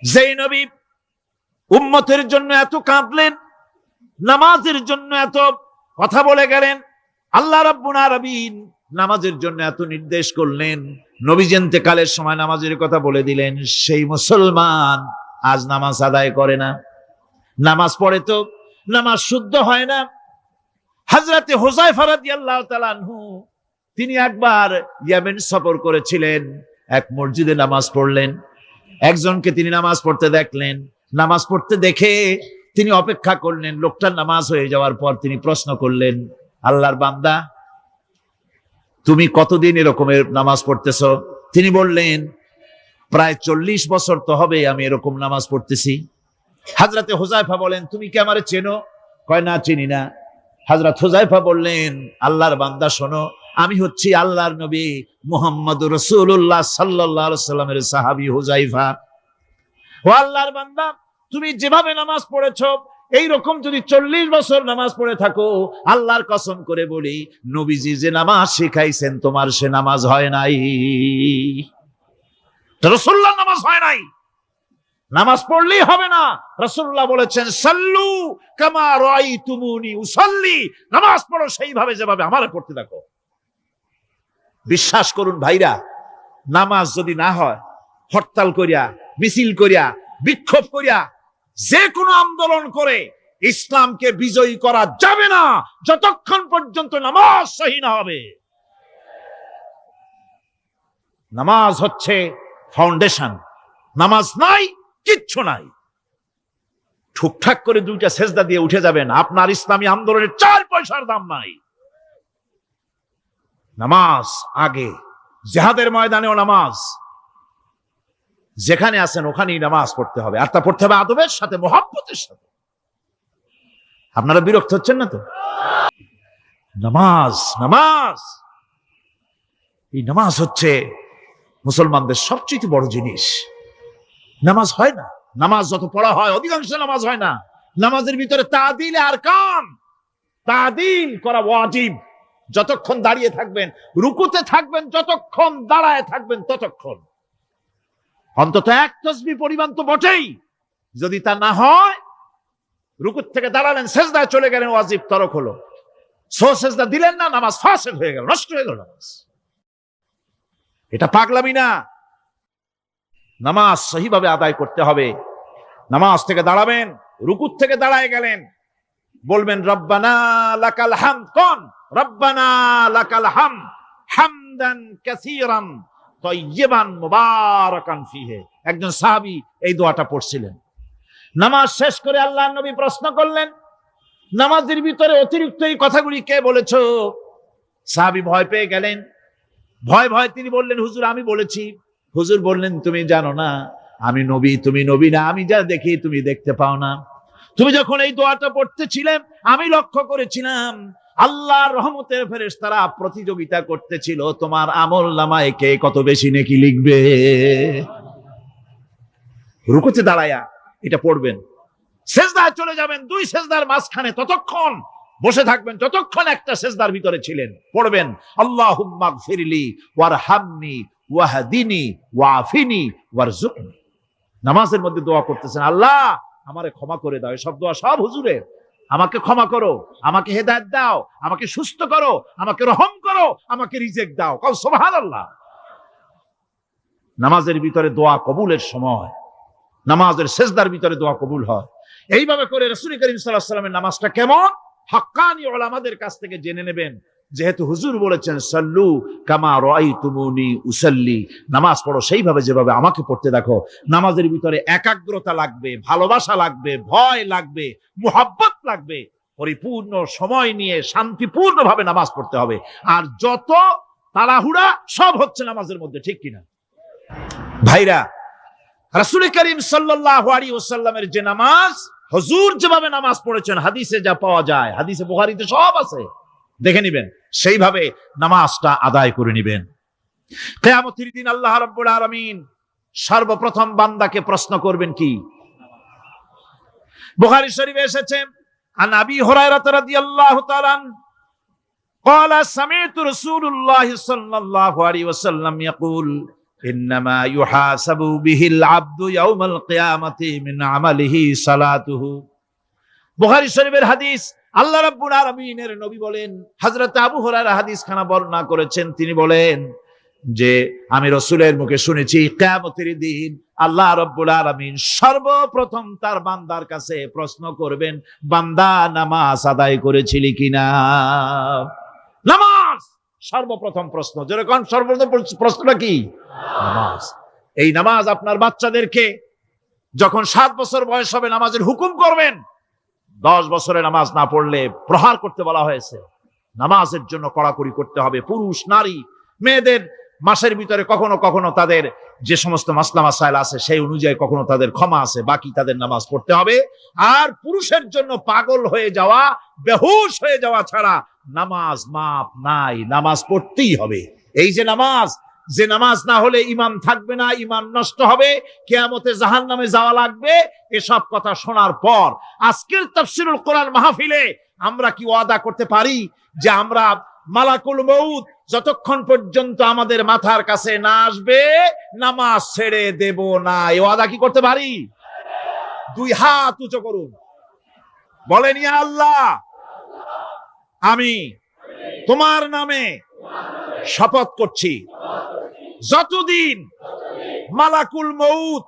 যেই নবী উম্মতের জন্য এত কাঁদলেন, নামাজের জন্য এত কথা বলে গেলেন, আল্লাহ রাব্বুল আলামিন নামাজের জন্য এত নির্দেশ করলেন, নবীজি ইন্তেকালের সময় নামাজের কথা বলে দিলেন, সেই মুসলমান আজ নামাজ আদায় করে না, নামাজ পড়ে তো নামাজ শুদ্ধ হয় না। হযরতে হুযায়ফা রাদিয়াল্লাহু তাআলা আনহু তিনি একবার ইয়েমেন সফর করেছিলেন, এক মসজিদে নামাজ পড়লেন, একজনকে তিনি নামাজ পড়তে দেখলেন, নামাজ পড়তে দেখে তিনি অপেক্ষা করলেন, লোকটার নামাজ হয়ে যাওয়ার পর তিনি প্রশ্ন করলেন, আল্লাহর বান্দা, তুমি কতদিন এরকমের নামাজ পড়তেছ? তিনি বললেন, প্রায় 40 বছর তো হবে আমি এরকম নামাজ পড়তেছি। হযরতে হুযায়ফা বলেন, তুমি কি আমারে চেনো? কয়, না, চিনি না। হযরত হুযায়ফা বললেন, আল্লাহর বান্দা শোনো, আমি হচ্ছি আল্লাহর নবী মুহাম্মদুর রাসূলুল্লাহ সাল্লাল্লাহু আলাইহি ওয়াসাল্লামের সাহাবী হুযায়ফা। ও আল্লাহর বান্দা, তুমি যেভাবে নামাজ পড়েছো এইরকম যদি 40 বছর নামাজ পড়ে থাকো, আল্লাহর কসম করে বলি, নবীজি যে নামাজ শিখাইছেন তোমার সে নামাজ হয় নাই, রাসূলুল্লাহ নামাজ হয় নাই। নামাজ পড়লেই হবে না, রাসূলুল্লাহ বলেছেন, সাল্লু কামা রাআইতুমুনি উসাল্লি, নামাজ পড়ো সেইভাবে যেভাবে আমারে পড়তে দেখো। বিশ্বাস করুন ভাইরা, নামাজ যদি না হয়, হরতাল করিয়া, মিছিল করিয়া, বিক্ষোভ করিয়া, যে কোনো আন্দোলন করে ইসলামকে বিজয়ী করা যাবে না যতক্ষণ পর্যন্ত নামাজ সহি না হবে। নামাজ হচ্ছে ফাউন্ডেশন, নামাজ নাই কিচ্ছু নাই। ঠুকঠাক করে 2টা সেজদা দিয়ে উঠে যাবেন, আপনার ইসলামী আন্দোলনের 4 পয়সার দাম নাই। নামাজ আগে, জিহাদের ময়দানেও নামাজ, যেখানে আছেন ওখানেই নামাজ পড়তে হবে, আর তা পড়তে হবে আদবের সাথে, মহব্বতের সাথে। আপনারা বিরক্ত হচ্ছেন না তো? নামাজ, নামাজ, এই নামাজ হচ্ছে মুসলমানদের সবচেয়ে বড় জিনিস। নামাজ হয় না, নামাজ যত পড়া হয় অধিকাংশ নামাজ হয় না। নামাজের ভিতরে তাদিল আর কাম, তাদিল করা ওয়াজিব। যতক্ষণ দাঁড়িয়ে থাকবেন, রুকুতে থাকবেন, যতক্ষণ দাঁড়ায় থাকবেন ততক্ষণ অন্তত 1 তাসবিহ পরিমাণ তো বটেই। যদি তা না হয়, রুকুত থেকে দাঁড়ালেন, সেজদায় চলে গেলেন, ওয়াজিব তরক হলো, সেজদা দিলেন না, নামাজ ফাসিদ হয়ে গেল, নষ্ট হয়ে গেল নামাজ। এটা পাগলামি না, নামাজ সহিভাবে আদায় করতে হবে। নামাজ থেকে দাঁড়াবেন, রুকুত থেকে দাঁড়ায় গেলেন, বলবেন রব্বানা লাকাল হামদ, কোন রব্বানা লাকাল হামদ হামদান কাসীরান তাইয়িবান মুবারাকান ফিহি। একজন সাহাবী এই দোয়াটা পড়ছিলেন। নামাজ শেষ করে আল্লাহর নবী প্রশ্ন করলেন, নামাজের ভিতরে অতিরিক্ত এই কথাগুলি কে বলেছো? সাহাবী ভয় পেয়ে গেলেন, ভয় ভয় তিনি বললেন, হুজুর আমি বলেছি। হুজুর বললেন, তুমি জানো না আমি নবী, তুমি নবী না, আমি যা দেখি তুমি দেখতে পাও না। তুমি যখন এই দোয়াটা পড়তেছিলে আমি লক্ষ্য করেছিলাম আল্লাহর রহমতের ফেরেশতারা প্রতিযোগিতা করতেছিল তোমার আমলনামায় কে কত বেশি নেকি লিখবে। রুকুতে দাঁড়ায়া এটা পড়বেন, সেজদায় চলে যাবেন, 2 সেজদার মাঝখানে ততক্ষণ বসে থাকবেন যতক্ষণ একটা সেজদার ভিতরে ছিলেন। পড়বেন আল্লাহুম্মা গফিরলি ওয়ারহামনি ওয়াহদিনি ওয়াফিনি ওয়ারজুকনি। নামাজের মধ্যে দোয়া করতেছেন, আল্লাহ আমারে ক্ষমা করে দাও। সব দোয়া সব হুজুরের, আমাকে ক্ষমা করো, আমাকে হেদায়েত দাও, আমাকে সুস্থ করো, আমাকে রহম করো, আমাকে রিজেক্ট দাও। কও সুবহানাল্লাহ। নামাজের ভিতরে দোয়া কবুলের সময়, নামাজের সেজদার ভিতরে দোয়া কবুল হয়। এইভাবে করে রাসূল করিম সাল্লাল্লাহু আলাইহি ওয়াসাল্লামের নামাজটা কেমন হাক্কানি উলামাদের কাছ থেকে জেনে নেবেন। যেহেতু হুজুর বলেছেন সাল্লু কামা রাআইতুমুনি উসাল্লি, নামাজ পড়ো সেইভাবে যেভাবে আমাকে পড়তে দেখো। নামাজের ভিতরে একাগ্রতা লাগবে, ভালোবাসা লাগবে, ভয় লাগবে, মুহাব্বত লাগবে। পরিপূর্ণ সময় নিয়ে শান্তিপূর্ণভাবে নামাজ পড়তে হবে। আর যত তাড়াহুড়া সব হচ্ছে নামাজের মধ্যে, ঠিক কিনা ভাইরা? রাসূল করিম সাল্লাল্লাহু আলাইহি ওয়াসাল্লামের যে নামাজ, হুজুর যেভাবে নামাজ পড়েছেন হাদিসে যা পাওয়া যায়, হাদিসে বুখারীতে সব আছে, দেখে নিবেন, সেইভাবে নামাজটা আদায় করে নিবেন। কিয়ামতের দিন আল্লাহ রাব্বুল আলামিন সর্বপ্রথম বান্দাকে প্রশ্ন করবেন কি? বুখারী শরীফে এসেছে, আন আবি হুরায়রা রাদিয়াল্লাহু তাআলা قال سمعت رسول الله صلى الله عليه وسلم يقول إنما يحاسب به العبد يوم القيامة من عمله صلاته। বুখারী শরীফের হাদিস। আল্লাহ রাব্বুল আলামিনের নবী বলেন, হযরত আবু হুরায়রা হাদিস খানা বর্ণনা করেছেন, তিনি বলেন যে আমি রাসূলের মুখে শুনেছি কিয়ামতের দিন আল্লাহ রাব্বুল আলামিন সর্বপ্রথম তার বান্দার কাছে প্রশ্ন করবেন, বান্দা নামাজ আদায় করেছিলি কিনা? নামাজ সর্বপ্রথম প্রশ্ন। যেরকম সর্বপ্রথম প্রশ্নটা কি? নামাজ। এই নামাজ আপনার বাচ্চাদেরকে যখন 7 বছর বয়স হবে নামাজের হুকুম করবেন। 10 বছরে নামাজ না পড়লে প্রহার করতে বলা হয়েছে। নামাজের জন্য কড়াকড়ি করতে হবে। পুরুষ নারী মেয়েদের মাসের ভিতরে কখনো কখনো তাদের যে সমস্ত মাসলা মাসাইল আছে সেই অনুযায়ী কখনো তাদের ক্ষমা আছে, বাকি তাদের নামাজ পড়তে হবে। আর পুরুষের জন্য পাগল হয়ে যাওয়া, বেহুশ হয়ে যাওয়া ছাড়া নামাজ মাপ নাই, নামাজ পড়তেই হবে। এই যে নামাজ না হলে ঈমান থাকবে না, ঈমান নষ্ট হবে, কিয়ামতে জাহান্নামে যাওয়া লাগবে। এসব কথা শোনার পর আজকের তাফসীরুল কোরআন মাহফিলে আমরা কি ওয়াদা করতে পারি যে আমরা মালাকুল মউত যতক্ষণ পর্যন্ত আমাদের মাথার কাছে না আসবে নামাজ ছেড়ে দেব না? এই ওয়াদা কি করতে পারি? 2 হাত উঁচু করুন, বলেন ইয়া আল্লাহ, আমি তোমার নামে শপথ করছি, যতদিন মালাকুল মউত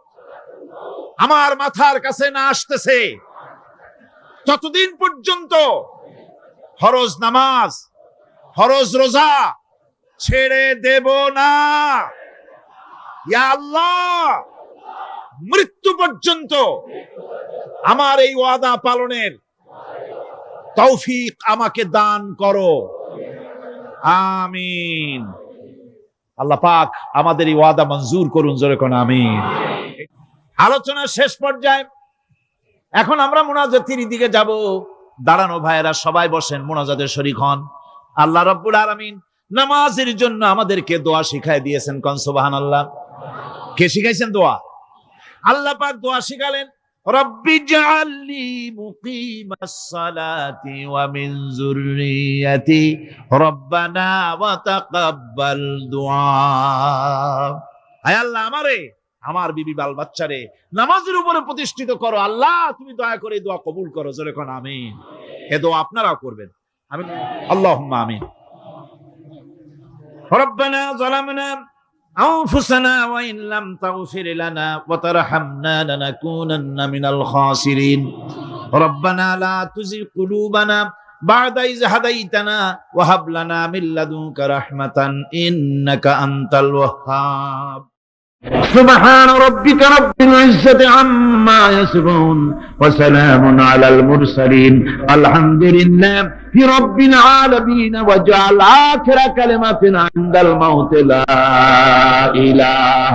আমার মাথার কাছে না আসতেছে ততদিন পর্যন্ত ফরজ নামাজ, ফরজ রোজা ছেড়ে দেব না। ইয়া আল্লাহ, মৃত্যু পর্যন্ত আমার এই ওয়াদা পালনের তৌফিক আমাকে দান করো, আমিন। আল্লাহ পাক আমাদের এই ওয়াদা মঞ্জুর করুন, জোরে কোন আমিন। আলোচনার শেষ পর্যায়ে এখন আমরা মুনাজাতের দিকে যাব। দাঁড়ানো ভাইয়েরা সবাই বসেন, মুনাজাতের শরীক হন। আল্লাহ রাব্বুল আলামিন নামাজের জন্য আমাদেরকে দোয়া শিখাই দিয়েছেন, কোন সুবহানাল্লাহ। কে শিখাইছেন দোয়া? আল্লাহ পাক দোয়া শিখালেন, রব্বি জাআলনি মুকিমাস সালাতি ওয়া মিন যুররিয়াতি রব্বানা ওয়া তাকাব্বাল দুআ। আয় আল্লাহ, আমারে, আমার বিবি বাল বাচ্চারে নামাজের উপরে প্রতিষ্ঠিত করো। আল্লাহ, তুমি দয়া করে দোয়া কবুল করো, জোরে কোন আমিন। এ দোয়া আপনারাও করবেন, আমিন, আল্লাহুম্মা আমিন। রব্বানা যালামনা أنفسنا وإن لم تغفر لنا وترحمنا لنكونن من الخاسرين ربنا لا تزغ قلوبنا بعد إذ هديتنا وهب لنا من لدنك رحمة إنك أنت الوهاب سبحان ربك رب العزة عما يصفون وسلام على المرسلين الحمد لله رب العالمين واجعل آخر كلمة عند الموت لا إله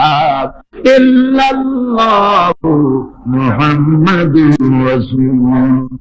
إلا الله محمد رسول